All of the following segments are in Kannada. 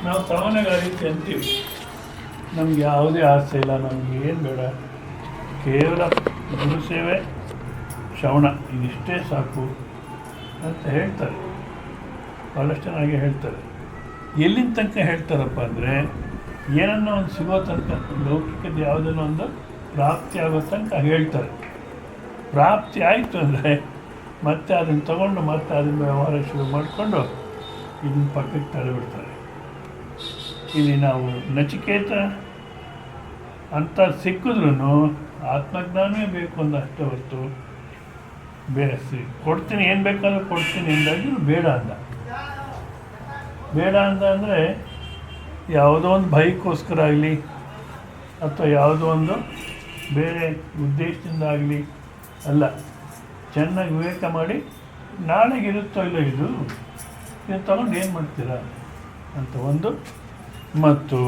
ನಾವು ಸಾಮಾನ್ಯವಾಗಿ ಆ ರೀತಿ ಅಂತೀವಿ, ನಮ್ಗೆ ಯಾವುದೇ ಆಸೆ ಇಲ್ಲ, ನಮ್ಗೆ ಏನು ಬೇಡ, ಕೇವಲ ಗುರುಸೇವೆ ಶ್ರವಣ ಇದಿಷ್ಟೇ ಸಾಕು ಅಂತ ಹೇಳ್ತಾರೆ. ಭಾಳಷ್ಟು ಜನ ಹಾಗೆ ಹೇಳ್ತಾರೆ. ಎಲ್ಲಿನ ತನಕ ಹೇಳ್ತಾರಪ್ಪ ಅಂದರೆ, ಏನನ್ನೋ ಒಂದು ಸಿಗೋ ತನಕ, ಲೌಕಿಕದ ಯಾವುದನ್ನೋ ಒಂದು ಪ್ರಾಪ್ತಿ ಆಗೋ ತನಕ ಹೇಳ್ತಾರೆ. ಪ್ರಾಪ್ತಿ ಆಯಿತು ಅಂದರೆ ಮತ್ತೆ ಅದನ್ನು ತಗೊಂಡು ಮತ್ತೆ ಅದನ್ನು ವ್ಯವಹಾರ ಶುರು ಮಾಡಿಕೊಂಡು ಇದನ್ನು ಪಕ್ಕಕ್ಕೆ ತಡೆಬಿಡ್ತಾರೆ. ಇಲ್ಲಿ ನಾವು ನಚಿಕೇತ ಅಂತ ಸಿಕ್ಕಿದ್ರೂ ಆತ್ಮಜ್ಞಾನವೇ ಬೇಕು ಅಂದ ಅಷ್ಟೇ ಹೊರತು ಕೊಡ್ತೀನಿ, ಏನು ಬೇಕಾದ್ರೂ ಕೊಡ್ತೀನಿ ಎಂದಾಗಿಯೂ ಬೇಡ ಅಂದ. ಬೇಡ ಅಂದ ಅಂದರೆ ಯಾವುದೋ ಒಂದು ಭಯಕ್ಕೋಸ್ಕರ ಆಗಲಿ ಅಥವಾ ಯಾವುದೋ ಒಂದು ಬೇರೆ ಉದ್ದೇಶದಿಂದ ಆಗಲಿ ಅಲ್ಲ, ಚೆನ್ನಾಗಿ ವಿವೇಕ ಮಾಡಿ ನಾಳೆಗೆ ಇರುತ್ತೋ ಇಲ್ಲ ಇದು ತಗೊಂಡು ಏನು ಮಾಡ್ತೀರಾ ಅಂತ ಒಂದು. ಮತ್ತು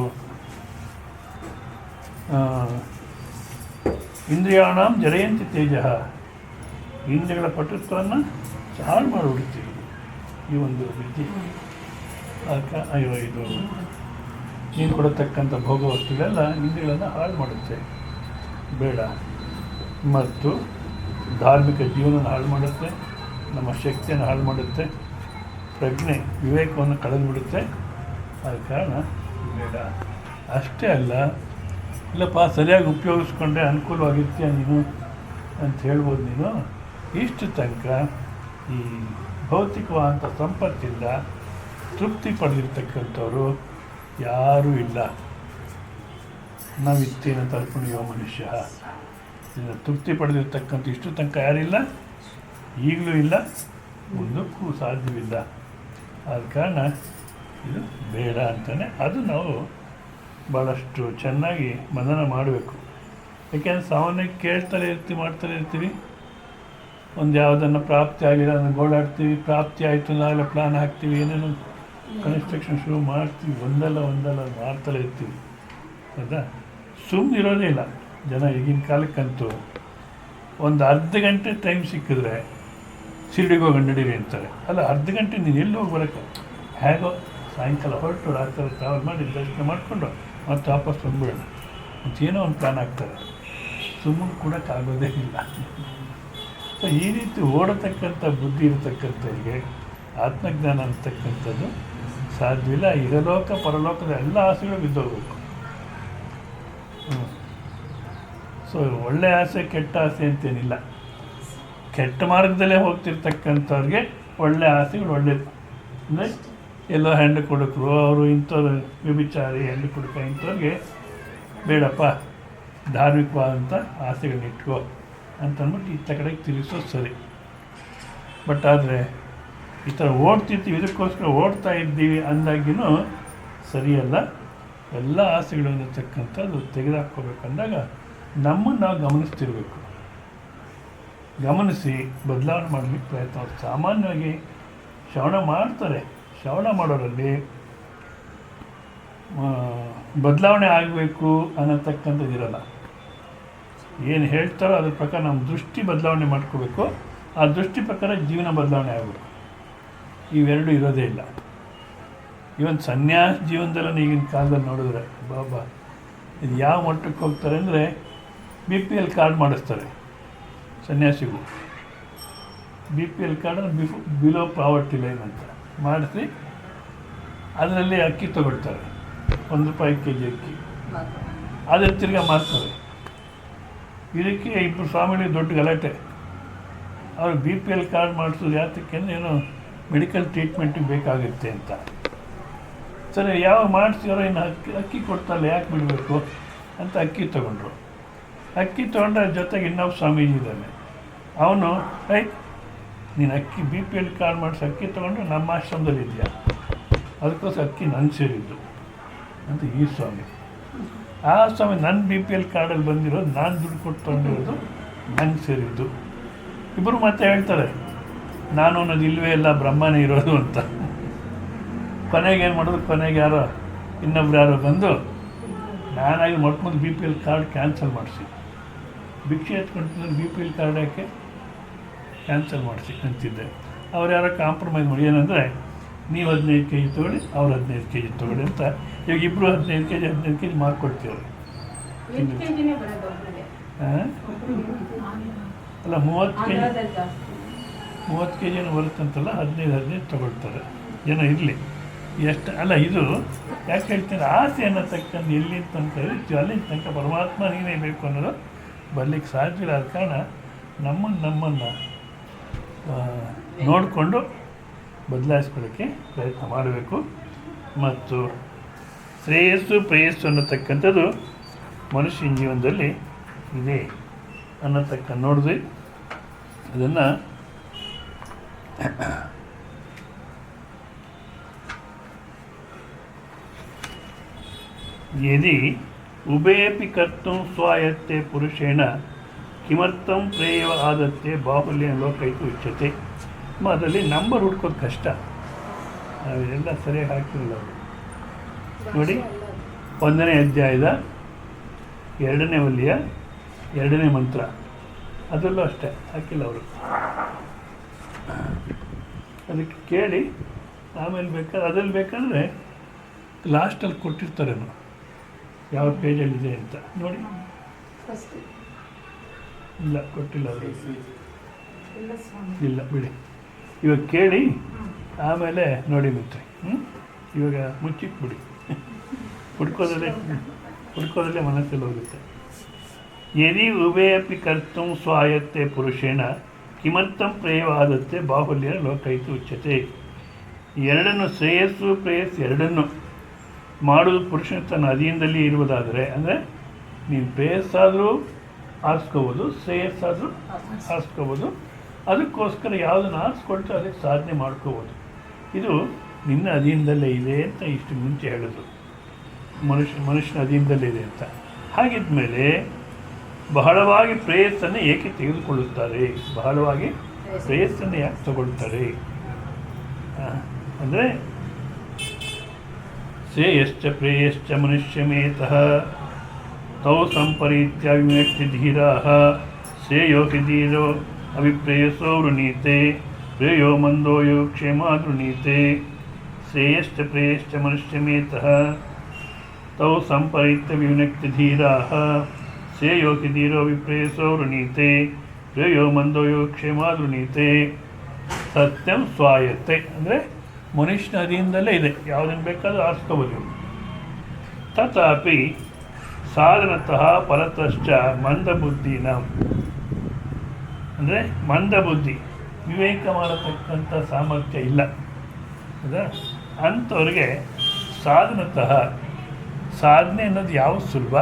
ಇಂದ್ರಿಯಾಣಂ ಜರಯಂತಿ ತೇಜ, ಇಂದ್ರಿಯಗಳ ಪಟುತ್ವವನ್ನು ಹಾಳು ಮಾಡಿಬಿಡ್ತೀವಿ ಈ ಒಂದು ವಿದ್ಯೆ. ಅದಕ್ಕೆ ಅಯ್ಯೋ ಇದು ನೀನು ಕೊಡತಕ್ಕಂಥ ಭೋಗ ವಸ್ತುಗಳೆಲ್ಲ ಇಂದ್ರಿಯಗಳನ್ನು ಹಾಳು ಮಾಡುತ್ತೆ, ಬೇಡ. ಮತ್ತು ಧಾರ್ಮಿಕ ಜೀವನ ಹಾಳು ಮಾಡುತ್ತೆ, ನಮ್ಮ ಶಕ್ತಿಯನ್ನು ಹಾಳು ಮಾಡುತ್ತೆ, ಪ್ರಜ್ಞೆ ವಿವೇಕವನ್ನು ಕಳೆದುಬಿಡುತ್ತೆ. ಆದ ಕಾರಣ ಬೇಡ. ಅಷ್ಟೇ ಅಲ್ಲ, ಇಲ್ಲಪ್ಪ ಸರಿಯಾಗಿ ಉಪಯೋಗಿಸ್ಕೊಂಡ್ರೆ ಅನುಕೂಲವಾಗಿರ್ತೀಯ ನೀನು ಅಂತ ಹೇಳ್ಬೋದು. ನೀನು ಇಷ್ಟು ತನಕ ಈ ಭೌತಿಕವಾದಂಥ ಸಂಪತ್ತಿಂದ ತೃಪ್ತಿ ಪಡೆದಿರ್ತಕ್ಕಂಥವ್ರು ಯಾರೂ ಇಲ್ಲ. ನಾವಿತ್ತೇನ ತರ್ಪಣಿಯೋ ಮನುಷ್ಯ, ಇದನ್ನು ತೃಪ್ತಿ ಪಡೆದಿರ್ತಕ್ಕಂಥ ಇಷ್ಟು ತನಕ ಯಾರಿಲ್ಲ, ಈಗಲೂ ಇಲ್ಲ, ಮುಂದಕ್ಕೂ ಸಾಧ್ಯವಿಲ್ಲ. ಆದ ಕಾರಣ ಇದು ಬೇಡ ಅಂತಾನೆ. ಅದು ನಾವು ಭಾಳಷ್ಟು ಚೆನ್ನಾಗಿ ಮನನ ಮಾಡಬೇಕು. ಯಾಕೆಂದರೆ ಸಾಮಾನ್ಯವಾಗಿ ಕೇಳ್ತಲೇ ಇರ್ತೀವಿ, ಮಾಡ್ತಲೇ ಇರ್ತೀವಿ. ಒಂದು ಯಾವುದನ್ನು ಪ್ರಾಪ್ತಿ ಆಗಿಲ್ಲ ಅದನ್ನು ಗೋಳಾಡ್ತೀವಿ, ಪ್ರಾಪ್ತಿ ಆಯಿತು ನಾಳೆ ಪ್ಲಾನ್ ಹಾಕ್ತೀವಿ, ಏನೇನೋ ಕನ್ಸ್ಟ್ರಕ್ಷನ್ ಶುರು ಮಾಡ್ತೀವಿ, ಒಂದಲ್ಲ ಮಾಡ್ತಲೇ ಇರ್ತೀವಿ. ಹೌದಾ? ಸುಮ್ಮನಿರೋದೇ ಇಲ್ಲ ಜನ ಈಗಿನ ಕಾಲಕ್ಕಂತೂ. ಒಂದು ಅರ್ಧ ಗಂಟೆ ಟೈಮ್ ಸಿಕ್ಕಿದ್ರೆ ಶಿರ್ಡಿಗೆ ಹೋಗಿ ನಡೀರಿ ಅಂತಾರೆ. ಅಲ್ಲ, ಅರ್ಧ ಗಂಟೆ ನೀನು ಎಲ್ಲಿ ಹೋಗಿ ಬರೋಕ್ಕೆ, ಹೇಗೋ ಸಾಯಂಕಾಲ ಹೊರಟು ರಾತ್ರಿ ಟ್ರಾವೆಲ್ ಮಾಡಿ ದರ್ಶನ ಮಾಡಿಕೊಂಡು ಮತ್ತೆ ವಾಪಸ್ ಬಂದುಬಿಡೋಣ ಅಂತ ಏನೋ ಒಂದು ಪ್ಲಾನ್ ಆಗ್ತಾರೆ. ಸುಮ್ಮನೆ ಕೊಡೋಕ್ಕಾಗೋದೇ ಇಲ್ಲ. ಸೊ ಈ ರೀತಿ ಓಡತಕ್ಕಂಥ ಬುದ್ಧಿ ಇರತಕ್ಕಂಥವ್ರಿಗೆ ಆತ್ಮಜ್ಞಾನ ಅಂತಕ್ಕಂಥದ್ದು ಸಾಧ್ಯವಿಲ್ಲ. ಇಹಲೋಕ ಪರಲೋಕದ ಎಲ್ಲ ಆಸೆಗಳು ಬಿದ್ದೋಗ್ಬೇಕು. ಸೊ ಒಳ್ಳೆಯ ಆಸೆ ಕೆಟ್ಟ ಆಸೆ ಅಂತೇನಿಲ್ಲ. ಕೆಟ್ಟ ಮಾರ್ಗದಲ್ಲೇ ಹೋಗ್ತಿರ್ತಕ್ಕಂಥವ್ರಿಗೆ ಒಳ್ಳೆಯ ಆಸೆಗಳು ಒಳ್ಳೆಯದು. ಅಂದರೆ ಎಲ್ಲೋ ಹೆಂಡು ಕೊಡುಕರು, ಅವರು ಇಂಥವ್ರು ವ್ಯಭಿಚಾರಿ, ಹೆಂಡು ಕೊಡುಕ ಇಂಥವ್ರಿಗೆ ಬೇಡಪ್ಪ, ಧಾರ್ಮಿಕವಾದಂಥ ಆಸೆಗಳನ್ನ ಇಟ್ಕೋ ಅಂತಂದ್ಬಿಟ್ಟು ಇತ್ತ ಕಡೆಗೆ ತಿರುಗಿಸೋದು ಸರಿ. ಬಟ್ ಆದರೆ ಈ ಥರ ಓಡ್ತಿರ್ತೀವಿ, ಇದಕ್ಕೋಸ್ಕರ ಓಡ್ತಾ ಇದ್ದೀವಿ ಅಂದಾಗಿನೂ ಸರಿಯಲ್ಲ. ಎಲ್ಲ ಆಸೆಗಳಿರತಕ್ಕಂಥದ್ದು ತೆಗೆದುಹಾಕ್ಕೋಬೇಕಂದಾಗ ನಮ್ಮನ್ನು ನಾವು ಗಮನಿಸ್ತಿರ್ಬೇಕು. ಗಮನಿಸಿ ಬದಲಾವಣೆ ಮಾಡಲಿಕ್ಕೆ ಪ್ರಯತ್ನ. ಸಾಮಾನ್ಯವಾಗಿ ಶ್ರವಣ ಮಾಡ್ತಾರೆ, ಶ್ರವಣ ಮಾಡೋರಲ್ಲಿ ಬದಲಾವಣೆ ಆಗಬೇಕು ಅನ್ನತಕ್ಕಂಥದ್ದು ಇರಲ್ಲ. ಏನು ಹೇಳ್ತಾರೋ ಅದ್ರ ಪ್ರಕಾರ ನಮ್ಮ ದೃಷ್ಟಿ ಬದಲಾವಣೆ ಮಾಡ್ಕೋಬೇಕು. ಆ ದೃಷ್ಟಿ ಪ್ರಕಾರ ಜೀವನ ಬದಲಾವಣೆ ಆಗಬೇಕು. ಇವೆರಡೂ ಇರೋದೇ ಇಲ್ಲ. ಇವನ್ ಸನ್ಯಾಸ ಜೀವನದಲ್ಲೂ ಈಗಿನ ಕಾಲದಲ್ಲಿ ನೋಡಿದ್ರೆ ಬಾಬಾ ಇದು ಯಾವ ಮಟ್ಟಕ್ಕೆ ಹೋಗ್ತಾರೆ ಅಂದರೆ BPL ಕಾರ್ಡ್ ಮಾಡಿಸ್ತಾರೆ ಸನ್ಯಾಸಿಗೂ. BPL card below poverty line ಅಂತ ಮಾಡಿಸಿ ಅದರಲ್ಲಿ ಅಕ್ಕಿ ತೊಗೊಳ್ತಾರೆ, ₹1 kg ಅಕ್ಕಿ. ಅದ್ರ ತಿರ್ಗಾ ಮಾರ್ತಾರೆ. ಇದಕ್ಕೆ ಇಬ್ಬರು ಸ್ವಾಮಿಗಳಿಗೆ ದೊಡ್ಡ ಗಲಾಟೆ. ಅವರು BPL ಕಾರ್ಡ್ ಮಾಡಿಸೋದು ಯಾತಕ್ಕೆ ಅಂದರೆ ಏನೋ ಮೆಡಿಕಲ್ ಟ್ರೀಟ್ಮೆಂಟಿಗೆ ಬೇಕಾಗುತ್ತೆ ಅಂತ. ಸರಿ, ಯಾವ ಮಾಡಿಸಿರೋ ಇನ್ನು ಅಕ್ಕಿ ಕೊಡ್ತಲ್ಲ, ಯಾಕೆ ಬಿಡಬೇಕು ಅಂತ ಅಕ್ಕಿ ತೊಗೊಂಡ್ರು. ಅಕ್ಕಿ ತೊಗೊಂಡ್ರೆ ಜೊತೆಗೆ ಇನ್ನೊಬ್ಬ ಸ್ವಾಮೀಜಿ ಇದ್ದಾನೆ. ಅವನು ನೀನು ಅಕ್ಕಿ BPL ಕಾರ್ಡ್ ಮಾಡಿಸಿ ಅಕ್ಕಿ ತೊಗೊಂಡು ನಮ್ಮ ಆಶ್ರಮದಲ್ಲಿ ಇದೆಯಾ, ಅದಕ್ಕೋಸ್ಕರ ಅಕ್ಕಿ ನನ್ನ ಸೇರಿದ್ದು ಅಂತ ಈ ಸ್ವಾಮಿ. ಆ ಸ್ವಾಮಿ ನನ್ನ BPL ಕಾರ್ಡಲ್ಲಿ ಬಂದಿರೋದು, ನಾನು ದುಡ್ಡು ಕೊಟ್ಟು ತೊಗೊಂಡಿರೋದು ನಂಗೆ ಸೇರಿದ್ದು. ಇಬ್ಬರು ಮತ್ತೆ ಹೇಳ್ತಾರೆ ನಾನು ಅನ್ನೋದು ಇಲ್ಲವೇ ಇಲ್ಲ, ಬ್ರಹ್ಮನೇ ಇರೋದು ಅಂತ. ಕೊನೆಗೆ ಏನು ಮಾಡೋದು, ಕೊನೆಗೆ ಇನ್ನೊಬ್ರು ಯಾರೋ ಬಂದು ನಾನಾಗಿ ಮೊಟ್ಟ BPL ಕಾರ್ಡ್ ಕ್ಯಾನ್ಸಲ್ ಮಾಡಿಸಿ, ಭಿಕ್ಷೆ ಎತ್ಕೊಂಡು BPL ಕಾರ್ಡ್ ಯಾಕೆ ಕ್ಯಾನ್ಸಲ್ ಮಾಡಿಸಿ ಅಂತಿದ್ದೆ. ಅವ್ರು ಯಾರೋ ಕಾಂಪ್ರಮೈಸ್ ಮಾಡಿ ಏನಂದರೆ ನೀವು 15 kg ತೊಗೊಳ್ಳಿ, ಅವ್ರು 15 kg ತೊಗೊಳ್ಳಿ ಅಂತ. ಇವಾಗ ಇಬ್ಬರು 15 kg ಮಾರ್ಕ್ ಕೊಡ್ತೀವ್ರಿ. ಅಲ್ಲ 30 kg ಬರುತ್ತಂತಲ್ಲ, 15 ತೊಗೊಳ್ತಾರೆ. ಏನೋ ಇರಲಿ, ಎಷ್ಟು ಅಲ್ಲ. ಇದು ಯಾಕೆ ಹೇಳ್ತೀನಿ, ಆಸೆ ಅನ್ನತಕ್ಕಂಥ ಎಲ್ಲಿ ತನಕ ಇರುತ್ತೆ ಅಲ್ಲಿಂದ ತನಕ ಪರಮಾತ್ಮ ನೀನೇ ಬೇಕು ಅನ್ನೋದು ಬರಲಿಕ್ಕೆ ಸಾಧ್ಯ ಇಲ್ಲ. ಆದ ಕಾರಣ ನಮ್ಮನ್ನು ನೋಡಿಕೊಂಡು ಬದಲಾಯಿಸ್ಕೊಳ್ಳೋಕ್ಕೆ ಪ್ರಯತ್ನ ಮಾಡಬೇಕು. ಮತ್ತು ಪ್ರೇಯಸ್ಸು ಅನ್ನತಕ್ಕಂಥದ್ದು ಮನುಷ್ಯನ ಜೀವನದಲ್ಲಿ ಇದೆ ನೋಡಿದ್ವಿ. ಅದನ್ನು ಯದಿ ಉಭಯಪಿ ಕರ್ತುಂ ಸ್ವಾಯತ್ತೆ ಪುರುಷೇಣ ಕಿಮರ್ಥಂ ಪ್ರೇಯವ ಆದತ್ತೆ ಬಾಹುಲ್ಯ ಲೋಕೈತು ಉಚ್ಯತೆ. ಅದರಲ್ಲಿ ನಂಬರ್ ಹುಡ್ಕೋದು ಕಷ್ಟ, ನಾವೆಲ್ಲ ಸರಿಯಾಗಿ ಹಾಕಿರಲ್ಲ ಅವರು. ನೋಡಿ, 1ನೇ ಅಧ್ಯಾಯದ 2ನೇ ವಲಿಯ 2ನೇ ಮಂತ್ರ, ಅದರಲ್ಲೂ ಅಷ್ಟೇ ಹಾಕಿಲ್ಲ ಅವರು. ಅದಕ್ಕೆ ಕೇಳಿ ಆಮೇಲೆ ಅದ್ರಲ್ಲಿ ಬೇಕಾದರೆ ಲಾಸ್ಟಲ್ಲಿ ಕೊಟ್ಟಿರ್ತಾರೇನೋ ಯಾವ ಪೇಜಲ್ಲಿದೆ ಅಂತ ನೋಡಿ. ಇಲ್ಲ, ಕೊಟ್ಟಿಲ್ಲ ಅವರು. ಇಲ್ಲ ಬಿಡಿ, ಇವಾಗ ಕೇಳಿ ಆಮೇಲೆ ನೋಡಿ ಮಿತ್ರಿ. ಇವಾಗ ಮುಚ್ಚಿಟ್ಬಿಡಿ, ಹುಡ್ಕೋದಲ್ಲೇ ಮನಸ್ಸಲ್ಲಿ ಹೋಗುತ್ತೆ. ಯದಿ ಉಭಯಪಿ ಕರ್ತುಂ ಸ್ವಾಯತ್ತೆ ಪುರುಷೇಣ ಕಿಮರ್ಥಂ ಪ್ರೇಯವಾದತ್ತೆ ಬಾಹುಲ್ಯ ಲೋಕೈತು ಉಚ್ಯತೆ. ಎರಡನ್ನು ಶ್ರೇಯಸ್ಸು ಪ್ರೇಯಸ್ಸು ಎರಡನ್ನು ಮಾಡುವುದು ಪುರುಷನ ತನ್ನ ಅಧೀನದಲ್ಲಿ ಇರುವುದಾದರೆ, ಅಂದರೆ ನೀನು ಪ್ರೇಯಸ್ಸಾದರೂ ಆರಿಸ್ಕೋಬೋದು, ಶ್ರೇಯಸ್ಸಾದರೂ ಆರಿಸ್ಕೋಬೋದು. ಅದಕ್ಕೋಸ್ಕರ ಯಾವುದನ್ನು ಆರಿಸ್ಕೊಳ್ತು ಅದಕ್ಕೆ ಸಾಧನೆ ಮಾಡ್ಕೋಬೋದು. ಇದು ನಿನ್ನ ಅಧೀನದಲ್ಲೇ ಇದೆ ಅಂತ ಇಷ್ಟು ಮುಂಚೆ ಹೇಳಿದ್ರು. ಮನುಷ್ಯನ ಅಧೀನದಲ್ಲೇ ಇದೆ ಅಂತ. ಹಾಗಿದ್ಮೇಲೆ ಬಹಳವಾಗಿ ಪ್ರೇಯಸ್ಸನ್ನು ಏಕೆ ತೆಗೆದುಕೊಳ್ಳುತ್ತಾರೆ? ಬಹಳವಾಗಿ ಪ್ರೇಯಸ್ಸನ್ನು ಯಾಕೆ ತಗೊಳ್ತಾರೆ ಅಂದರೆ, ಶ್ರೇಯಶ್ಚ ಪ್ರೇಯಶ್ಚ ಮನುಷ್ಯಮೇತಃ ತೌ ಸಂಪರೀತ್ಯ ವಿಮಕ್ತಿ ಧೀರಾಃ ಶ್ರೇಯೋ ಹಿ ಧೀರೋ ಅವಿಪ್ರೇಯಸೋ ವೃಣೀತೆ ಪ್ರೇಯೋ ಮಂದೋ ಯೋ ಕ್ಷೇಮಾದೃಣೀತೆ. ಶ್ರೇಯಶ್ಚ ಪ್ರೇಯಶ್ಚ ಮನುಷ್ಯಮೇತಃ ತೌ ಸಂಪರೀತ್ಯ ವಿಮಕ್ತಿ ಧೀರಾಃ ಶ್ರೇಯೋ ಹಿ ಧೀರೋ ವಿಪ್ರೇಯಸೋ ವೃಣೀತೆ ಪ್ರೇಯೋ ಮಂದೋ ಯೋ ಕ್ಷೇಮಾದೃಣೀತೆ. ಸತ್ಯಂ ಸ್ವಾಯತ್ತೆ ಅಂದರೆ ಮನುಷ್ಯನ ಅಧೀನದಲ್ಲೇ ಇದೆ, ಯಾವುದನ್ನು ಬೇಕಾದರೂ ಆರಿಸ್ಕೋಬೋದು. ತಥಾಪಿ ಸಾಧನತಃ ಪರತಶ್ಚ ಮಂದಬುದ್ಧಿನ ಅಂದರೆ ಮಂದಬುದ್ಧಿ, ವಿವೇಕ ಮಾಡತಕ್ಕಂಥ ಸಾಮರ್ಥ್ಯ ಇಲ್ಲ ಹೌದಾ, ಅಂಥವ್ರಿಗೆ ಸಾಧನತಃ ಸಾಧನೆ ಅನ್ನೋದು ಯಾವ ಸುಲಭ,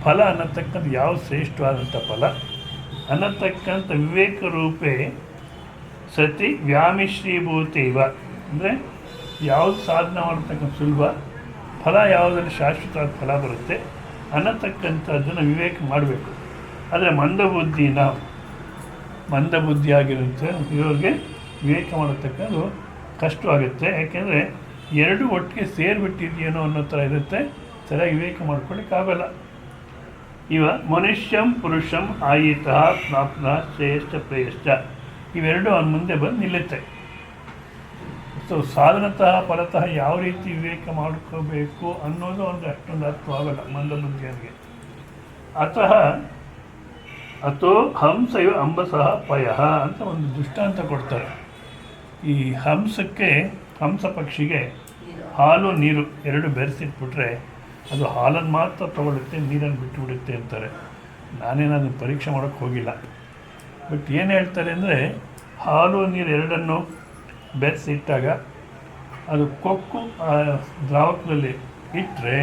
ಫಲ ಅನ್ನತಕ್ಕಂಥ ಯಾವ ಶ್ರೇಷ್ಠವಾದಂಥ ಫಲ ಅನ್ನತಕ್ಕಂಥ ವಿವೇಕ ರೂಪೇ ಸತಿ ವ್ಯಾಮಿಶ್ರೀಭೂತಿ ಇವ. ಅಂದರೆ ಯಾವುದು ಸಾಧನೆ ಮಾಡತಕ್ಕಂಥ ಸುಲಭ, ಫಲ ಯಾವುದರಲ್ಲಿ ಶಾಶ್ವತವಾದ ಫಲ ಬರುತ್ತೆ ಅನ್ನತಕ್ಕಂಥದ್ದನ್ನು ವಿವೇಕ ಮಾಡಬೇಕು. ಆದರೆ ಮಂದಬುದ್ಧಿ ಆಗಿರುತ್ತೆ ಇವ್ರಿಗೆ ವಿವೇಕ ಮಾಡತಕ್ಕದ್ದು ಕಷ್ಟವಾಗುತ್ತೆ. ಯಾಕೆಂದರೆ ಎರಡು ಒಟ್ಟಿಗೆ ಸೇರಿಬಿಟ್ಟಿದೆಯೇನೋ ಅನ್ನೋ ಥರ ಇರುತ್ತೆ, ಸರಿಯಾಗಿ ವಿವೇಕ ಮಾಡ್ಕೊಳ್ಳಿಕ್ಕಾಗಲ್ಲ. ಇವ ಮನುಷ್ಯಂ ಪುರುಷಂ ಆಯಿತಃ ಪ್ರಾಪ್ತ ಶ್ರೇಯಶ್ಚ ಪ್ರೇಯಶ್ಚ ಇವೆರಡು ಅವನ ಮುಂದೆ ಬಂದು ನಿಲ್ಲುತ್ತೆ. ಸೊ ಸಾಧನತಃ ಫಲತಃ ಯಾವ ರೀತಿ ವಿವೇಕ ಮಾಡ್ಕೋಬೇಕು ಅನ್ನೋದು ಒಂದು ಅಷ್ಟೊಂದು ಅರ್ಥವಾಗಲ್ಲ ಮಂದಬುದ್ಧಿಯವರಿಗೆ. ಅಥೋ ಹಂಸಯು ಅಂಬಸಃ ಪಯಃ ಅಂತ ಒಂದು ದೃಷ್ಟಾಂತ ಕೊಡ್ತಾರೆ. ಈ ಹಂಸ ಪಕ್ಷಿಗೆ ಹಾಲು ನೀರು ಎರಡು ಬೆರೆಸಿಟ್ಬಿಟ್ರೆ ಅದು ಹಾಲನ್ನು ಮಾತ್ರ ತಗೊಳುತ್ತೆ, ನೀರನ್ನು ಬಿಟ್ಟುಬಿಡುತ್ತೆ ಅಂತಾರೆ. ನಾನೇನದನ್ನು ಪರೀಕ್ಷೆ ಮಾಡೋಕ್ಕೆ ಹೋಗಿಲ್ಲ. ಬಟ್ ಏನು ಹೇಳ್ತಾರೆ ಅಂದರೆ, ಹಾಲು ನೀರು ಎರಡನ್ನು ಬೆರೆಸಿಟ್ಟಾಗ ಅದು ಕೊಕ್ಕು ದ್ರಾವಕದಲ್ಲಿ ಇಟ್ಟರೆ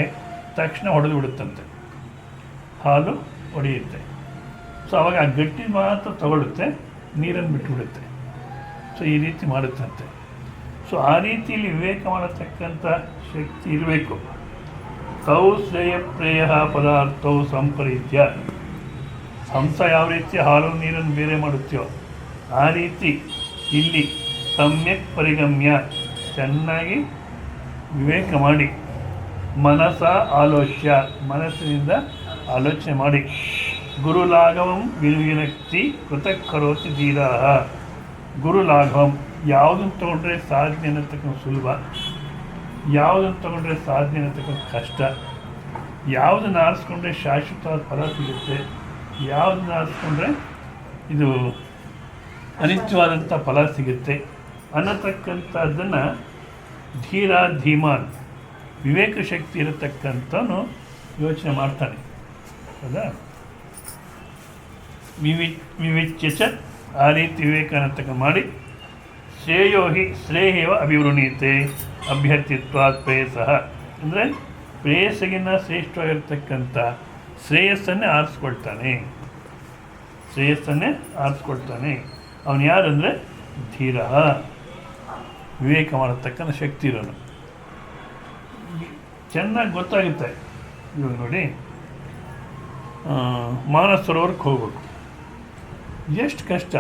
ತಕ್ಷಣ ಹೊಡೆದು ಬಿಡುತ್ತಂತೆ, ಹಾಲು ಹೊಡೆಯುತ್ತೆ. ಸೊ ಅವಾಗ ಆ ಗಟ್ಟಿ ಮಾತ್ರ ತಗೊಳುತ್ತೆ, ನೀರನ್ನು ಬಿಟ್ಟುಬಿಡುತ್ತೆ. ಸೊ ಈ ರೀತಿ ಮಾಡುತ್ತಂತೆ. ಸೊ ಆ ರೀತಿಯಲ್ಲಿ ವಿವೇಕ ಮಾಡತಕ್ಕಂಥ ಶಕ್ತಿ ಇರಬೇಕು. ತೌ ಶ್ರೇಯ ಪ್ರೇಯ ಪದಾರ್ಥವು ಸಂಪರೀತ್ಯ, ಹಂಸ ಯಾವ ರೀತಿ ಹಾಲು ನೀರನ್ನು ಬೇರೆ ಮಾಡುತ್ತೆಯೋ ಆ ರೀತಿ ಇಲ್ಲಿ ಸಮ್ಯಕ್ ಪರಿಗಮ್ಯ, ಚೆನ್ನಾಗಿ ವಿವೇಕ ಮಾಡಿ, ಮನಸ್ಸಿನಿಂದ ಆಲೋಚನೆ ಮಾಡಿ, ಗುರುಲಾಘವಂ ವಿನುವಿನಕ್ತಿ ಕೃತಕ್ ಕರೋತಿ ಧೀರಾಃ. ಗುರುಲಾಘವಂ ಯಾವುದನ್ನು ತೊಗೊಂಡ್ರೆ ಸಾಧನೆ ಅನ್ನತಕ್ಕ ಸುಲಭ, ಯಾವುದನ್ನು ತೊಗೊಂಡ್ರೆ ಸಾಧನೆ ಅನ್ನತಕ್ಕ ಕಷ್ಟ, ಯಾವುದನ್ನು ಆರಿಸ್ಕೊಂಡ್ರೆ ಶಾಶ್ವತವಾದ ಫಲ ಸಿಗುತ್ತೆ, ಯಾವುದನ್ನು ಆರಿಸ್ಕೊಂಡ್ರೆ ಇದು ಅನಿತ್ಯವಾದಂಥ ಫಲ ಸಿಗುತ್ತೆ ಅನ್ನತಕ್ಕಂಥದ್ದನ್ನು ಧೀರ ಧೀಮಾನ್ ವಿವೇಕ ಶಕ್ತಿ ಇರತಕ್ಕಂಥವನು ಯೋಚನೆ ಮಾಡ್ತಾನೆ. ಹೌದಾ? ವಿವಿಚ್ಯ ಚ ಆ ರೀತಿ ವಿವೇಕ ಅನ್ನತಕ್ಕ ಮಾಡಿ ಶ್ರೇಯೋಹಿ ಶ್ರೇಯವ ಅಭಿವೃಣೀತೆ ಅಭ್ಯರ್ಥಿತ್ವಾತ್ ಪ್ರೇಯಸಃ ಅಂದರೆ ಪ್ರೇಯಸ್ಸಿಗಿನ್ನ ಶ್ರೇಷ್ಠವಾಗಿರ್ತಕ್ಕಂಥ ಶ್ರೇಯಸ್ಸನ್ನೇ ಆರಿಸ್ಕೊಳ್ತಾನೆ. ಶ್ರೇಯಸ್ಸನ್ನೇ ಆರಿಸ್ಕೊಳ್ತಾನೆ. ಅವನು ಯಾರಂದರೆ ಧೀರ, ವಿವೇಕ ಮಾಡತಕ್ಕಂಥ ಶಕ್ತಿ ಇರೋನು. ಚೆನ್ನಾಗಿ ಗೊತ್ತಾಗುತ್ತೆ. ಇವಾಗ ನೋಡಿ, ಮಾನಸ ಸರೋವರಕ್ಕೆ ಹೋಗ್ಬೇಕು, ಎಷ್ಟು ಕಷ್ಟ.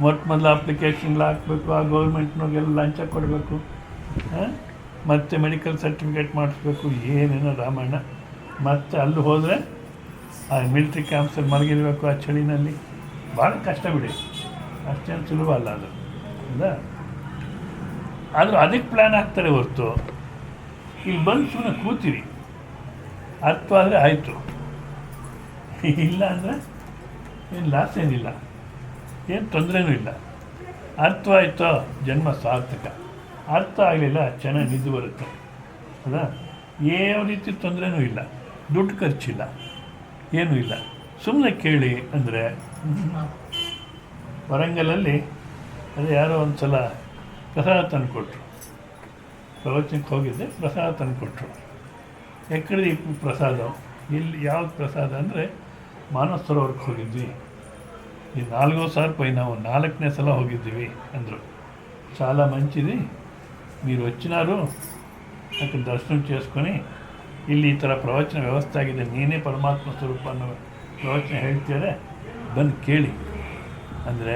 ಮೊದಲು ಅಪ್ಲಿಕೇಶನ್ಗಳು ಹಾಕಬೇಕು, ಆ ಗೌರ್ಮೆಂಟ್ನಾಗೆಲ್ಲ ಲಂಚ ಕೊಡಬೇಕು, ಮತ್ತು ಮೆಡಿಕಲ್ ಸರ್ಟಿಫಿಕೇಟ್ ಮಾಡಿಸ್ಬೇಕು, ಏನೇನೋ ರಾಮಾಯಣ. ಮತ್ತು ಅಲ್ಲಿ ಹೋದರೆ ಆ ಮಿಲ್ಟ್ರಿ ಕ್ಯಾಂಪ್ಸಲ್ಲಿ ಮಲಗಿರಬೇಕು ಆ ಚಳಿನಲ್ಲಿ. ಭಾಳ ಕಷ್ಟ ಬಿಡಿ, ಅಷ್ಟೇನು ಸುಲಭ ಅಲ್ಲ ಅದು. ಹೌದಾ? ಆದರೂ ಅದಕ್ಕೆ ಪ್ಲ್ಯಾನ್ ಆಗ್ತಾರೆ ಹೊರತು ಇಲ್ಲಿ ಬಂದು ಸುಮ್ಮನೆ ಕೂತೀವಿ, ಅರ್ಥವಾದರೆ ಆಯಿತು, ಇಲ್ಲ ಅಂದರೆ ಏನು ಲಾಸ್ ಏನಿಲ್ಲ, ಏನು ತೊಂದರೆನೂ ಇಲ್ಲ. ಅರ್ಥವಾಯಿತೋ ಜನ್ಮ ಸಾರ್ಥಕ, ಅರ್ಥ ಆಗಲಿಲ್ಲ ಚೆನ್ನಾಗಿ ನಿದ್ದು ಬರುತ್ತೆ. ಹೌದಾ? ಯಾವ ರೀತಿ ತೊಂದರೆನೂ ಇಲ್ಲ, ದುಡ್ಡು ಖರ್ಚಿಲ್ಲ, ಏನೂ ಇಲ್ಲ. ಸುಮ್ಮನೆ ಕೇಳಿ ಅಂದರೆ ವರಂಗಲಲ್ಲಿ ಅದೇ ಯಾರೋ ಒಂದು ಸಲ ಪ್ರಸಾದ ತಂದುಕೊಟ್ರು. ಪ್ರವಚನಕ್ಕೆ ಹೋಗಿದ್ದೆ, ಪ್ರಸಾದ ತಂದುಕೊಟ್ರು. ಎಕ್ಕಡೆ ಈ ಪ್ರಸಾದ, ಇಲ್ಲಿ ಯಾವ್ದು ಪ್ರಸಾದ ಅಂದರೆ ಮಾನಸ ಸರೋವರಕ್ಕೆ ಹೋಗಿದ್ವಿ, ఈ 4వ పోయినాము, 4ನೇ సಲ ಹೋಗಿದ್ದೀವಿ ಅಂದರು. చాలా మంచిది, మీరు వచ్చినారు, అక్కడ దర్శనం చేసుకొని ಇಲ್ಲಿ ಈ ಥರ ಪ್ರವಚನ ವ್ಯವಸ್ಥೆ ಆಗಿದೆ, ನೀನೇ ಪರಮಾತ್ಮ ಸ್ವರೂಪ ಅನ್ನೋ ಪ್ರವಚನ ಹೇಳ್ತಿದ್ದಾರೆ, ಬಂದು ಕೇಳಿ ಅಂದರೆ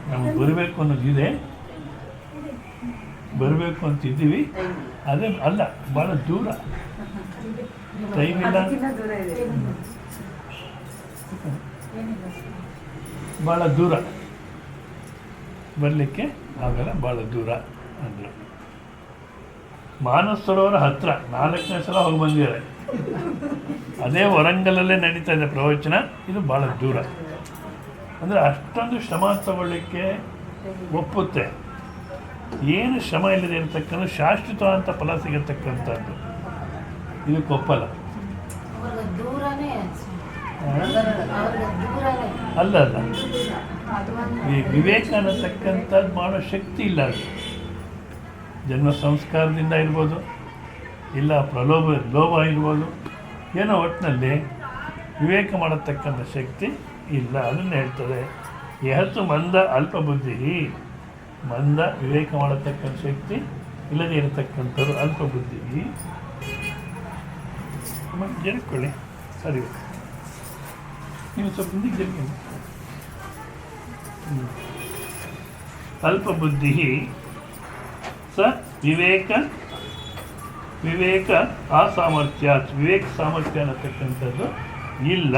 ನಮಗೆ ಬರಬೇಕು ಅನ್ನೋದಿದೆ, ಬರಬೇಕು ಅಂತಿದ್ದೀವಿ. ಅದೇ ಅಲ್ಲ, ಭಾಳ ದೂರ, ಟೈಮ್ ಇಲ್ಲ, ಭಾಳ ದೂರ, ಬರಲಿಕ್ಕೆ ಆಗಲ್ಲ, ಭಾಳ ದೂರ ಅಂದರು. ಮಾನಸ ಸರೋವರ ಹತ್ತಿರ 4ನೇ ಸಲ ಹೋಗಿ ಬಂದಿದ್ದಾರೆ. ಅದೇ ವರಂಗಲಲ್ಲೇ ನಡೀತಾ ಇದೆ ಪ್ರವಚನ, ಇದು ಭಾಳ ದೂರ. ಅಂದರೆ ಅಷ್ಟೊಂದು ಶ್ರಮ ತಗೊಳ್ಳಿಕ್ಕೆ ಒಪ್ಪುತ್ತೆ. ಏನು ಶ್ರಮ ಇಲ್ಲದೆ ಇರತಕ್ಕಂಥ ಶಾಶ್ವತ ಅಂತ ಫಲ ಸಿಗತಕ್ಕಂಥದ್ದು ಇದಕ್ಕೆ ಒಪ್ಪಲ್ಲ. ಅಲ್ಲ ಅಲ್ಲ, ಈ ವಿವೇಕ ಅನ್ನತಕ್ಕಂಥದ್ದು ಮಾಡೋ ಶಕ್ತಿ ಇಲ್ಲ. ಅದು ಜನ್ಮ ಸಂಸ್ಕಾರದಿಂದ ಇರ್ಬೋದು, ಇಲ್ಲ ಲೋಭ ಇರ್ಬೋದು, ಏನೋ ಒಟ್ಟಿನಲ್ಲಿ ವಿವೇಕ ಮಾಡತಕ್ಕಂಥ ಶಕ್ತಿ ಇಲ್ಲ. ಅದನ್ನು ಹೇಳ್ತದೆ, ಯಹತು ಮಂದ ಅಲ್ಪ ಬುದ್ಧಿ, ಮಂದ ವಿವೇಕ ಮಾಡತಕ್ಕಂಥ ಶಕ್ತಿ ಇಲ್ಲದೆ ಇರತಕ್ಕಂಥವ್ರು ಅಲ್ಪ ಬುದ್ಧಿ. ಜರುಕೊಳ್ಳಿ, ಸರಿ, ನೀವು ಸ್ವಲ್ಪ ಮುಂದಿಗೆ ಜರುಗಿ. ಅಲ್ಪ ಬುದ್ಧಿ ಸ ವಿವೇಕ ಅಸಾಮರ್ಥ್ಯ, ವಿವೇಕ ಸಾಮರ್ಥ್ಯ ಅನ್ನತಕ್ಕಂಥದ್ದು ಇಲ್ಲ.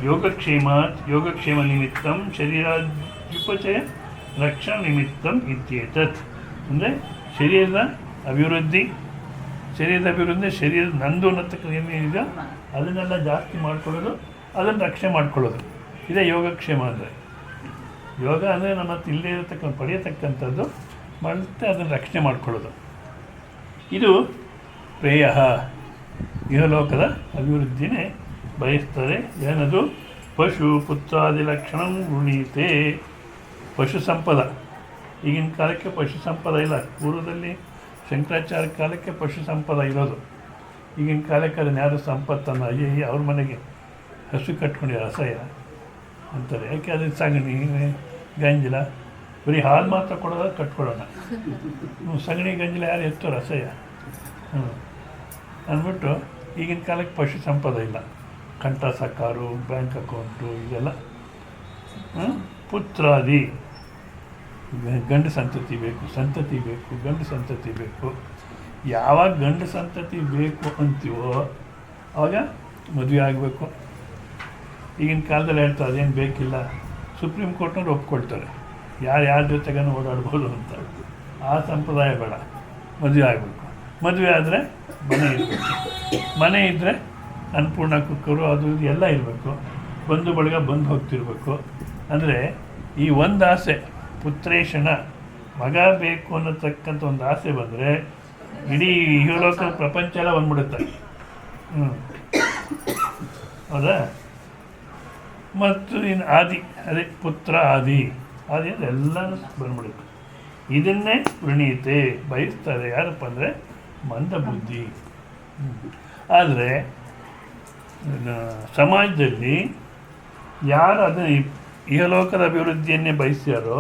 ಯೋಗಕ್ಷೇಮ ನಿಮಿತ್ತಂ ಶರೀರಾದ್ಯುಪಚಯ ರಕ್ಷಣಾ ನಿಮಿತ್ತಂ ಇತ್ಯೇತತ್. ಅಂದರೆ ಶರೀರದ ಅಭಿವೃದ್ಧಿ, ಶರೀರದ ನಂದು ಅನ್ನತಕ್ಕಂಥ ಏನಿದೆಯೋ ಅದನ್ನೆಲ್ಲ ಜಾಸ್ತಿ ಮಾಡ್ಕೊಳ್ಳೋದು, ಅದನ್ನು ರಕ್ಷಣೆ ಮಾಡ್ಕೊಳ್ಳೋದು, ಇದೇ ಯೋಗಕ್ಷೇಮ ಅಂದರೆ. ಯೋಗ ಅಂದರೆ ನಮ್ಮ ಹತ್ರ ಇಲ್ಲೇ ಇರತಕ್ಕಂಥ ಪಡೆಯತಕ್ಕಂಥದ್ದು ಮತ್ತೆ ಅದನ್ನು ರಕ್ಷಣೆ ಮಾಡ್ಕೊಳ್ಳೋದು. ಇದು ಪ್ರೇಯ, ಇಹಲೋಕದ ಅಭಿವೃದ್ಧಿನೇ ಬಯಸ್ತಾರೆ. ಏನದು? ಪಶು ಪುತ್ರಾದಿ ಲಕ್ಷಣ ವೃಣೀತೆ. ಪಶು ಸಂಪದ, ಈಗಿನ ಕಾಲಕ್ಕೆ ಪಶು ಸಂಪದ ಇಲ್ಲ. ಪೂರ್ವದಲ್ಲಿ ಶಂಕರಾಚಾರ್ಯ ಕಾಲಕ್ಕೆ ಪಶು ಸಂಪದ ಇರೋದು. ಈಗಿನ ಕಾಲಕ್ಕೆ ಅದನ್ನು ಯಾರು ಸಂಪತ್ತನ್ನು ಅಯ್ಯ ಅವ್ರ ಮನೆಗೆ ಹಸು ಕಟ್ಕೊಂಡಿರೋ ಅಸಹ್ಯ ಅಂತಾರೆ. ಯಾಕೆ? ಅದನ್ನು ಸಗಣಿ ಗಂಜಲ ಬರೀ ಹಾಲು ಮಾತ್ರ ಕೊಡೋದು, ಕಟ್ಕೊಡೋಣ. ಸಗಣಿ ಗಂಜಲ ಯಾರು ಎತ್ತೋರು ಅಸಹ್ಯ ಅಂದ್ಬಿಟ್ಟು ಈಗಿನ ಕಾಲಕ್ಕೆ ಪಶು ಸಂಪದ ಇಲ್ಲ. ಕಂಠ ಸಕಾರು, ಬ್ಯಾಂಕ್ ಅಕೌಂಟು, ಇದೆಲ್ಲ ಪುತ್ರಾದಿ ಗಂಡು ಸಂತತಿ ಬೇಕು, ಗಂಡು ಸಂತತಿ ಬೇಕು. ಯಾವಾಗ ಗಂಡು ಸಂತತಿ ಬೇಕು ಅಂತೀವೋ ಆವಾಗ ಮದುವೆ ಆಗಬೇಕು. ಈಗಿನ ಕಾಲದಲ್ಲಿ ಹೇಳ್ತಾರೆ ಅದೇನು ಬೇಕಿಲ್ಲ, ಸುಪ್ರೀಂ ಕೋರ್ಟ್ನವ್ರು ಒಪ್ಕೊಳ್ತಾರೆ. ಯಾರ ಜೊತೆಗನ್ನು ಓಡಾಡ್ಬೋದು ಅಂತ. ಆ ಸಂಪ್ರದಾಯ ಬೇಡ. ಮದುವೆ ಆಗಬೇಕು. ಮದುವೆ ಆದರೆ ಮನೆ ಇರಬೇಕು. ಮನೆ ಇದ್ದರೆ ಅನ್ನಪೂರ್ಣ ಕುಕ್ಕರು ಅದು ಇದು ಎಲ್ಲ ಇರಬೇಕು. ಬಂಧು ಬಳಗ ಬಂದು ಹೋಗ್ತಿರ್ಬೇಕು. ಅಂದರೆ ಈ ಒಂದು ಆಸೆ, ಪುತ್ರೇಶನ ಮಗ ಬೇಕು ಅನ್ನತಕ್ಕಂಥ ಒಂದು ಆಸೆ ಬಂದರೆ ಇಡೀ ಇಹಲೋಕ ಪ್ರಪಂಚ ಎಲ್ಲ ಬಂದ್ಬಿಡುತ್ತೆ. ಹೌದಾ? ಮತ್ತು ಇನ್ನು ಆದಿ, ಅದೇ ಪುತ್ರ ಆದಿ ಅಂದರೆ ಎಲ್ಲನೂ ಬಂದ್ಬಿಡುತ್ತೆ. ಇದನ್ನೇ ಪ್ರಣೀತೆ ಬಯಸ್ತಾರೆ. ಯಾರಪ್ಪ ಅಂದರೆ ಮಂದಬುದ್ಧಿ. ಆದರೆ ಸಮಾಜದಲ್ಲಿ ಯಾರು ಅದನ್ನು ಇಹಲೋಕದ ಅಭಿವೃದ್ಧಿಯನ್ನೇ ಬಯಸ್ಯಾರೋ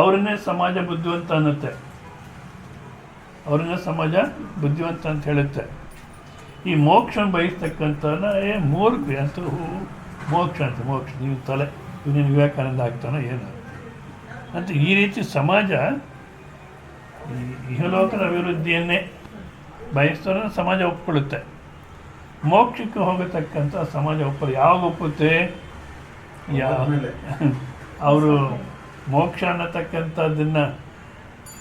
ಅವರನ್ನೇ ಸಮಾಜ ಬುದ್ಧಿವಂತ ಅನ್ನುತ್ತೆ. ಅವ್ರನ್ನೇ ಸಮಾಜ ಬುದ್ಧಿವಂತ ಅಂತ ಹೇಳುತ್ತೆ. ಈ ಮೋಕ್ಷ ಬಯಸ್ತಕ್ಕಂಥ ಮೂರ್ಖಿ ಅಂತ ಮೋಕ್ಷ ನೀವು ತಲೆ ಇವನೇನು ವಿವೇಕಾನಂದ ಆಗ್ತಾನೋ ಏನು ಅಂತ ಈ ರೀತಿ ಸಮಾಜ ಇಹಲೋಕದ ಅಭಿವೃದ್ಧಿಯನ್ನೇ ಬಯಸ್ತಾರ ಸಮಾಜ ಒಪ್ಕೊಳ್ಳುತ್ತೆ. ಮೋಕ್ಷಕ್ಕೆ ಹೋಗತಕ್ಕಂಥ ಸಮಾಜ ಒಪ್ಪಲು ಯಾವಾಗ ಒಪ್ಪುತ್ತೆ? ಅವರು ಮೋಕ್ಷ ಅನ್ನತಕ್ಕಂಥದ್ದನ್ನು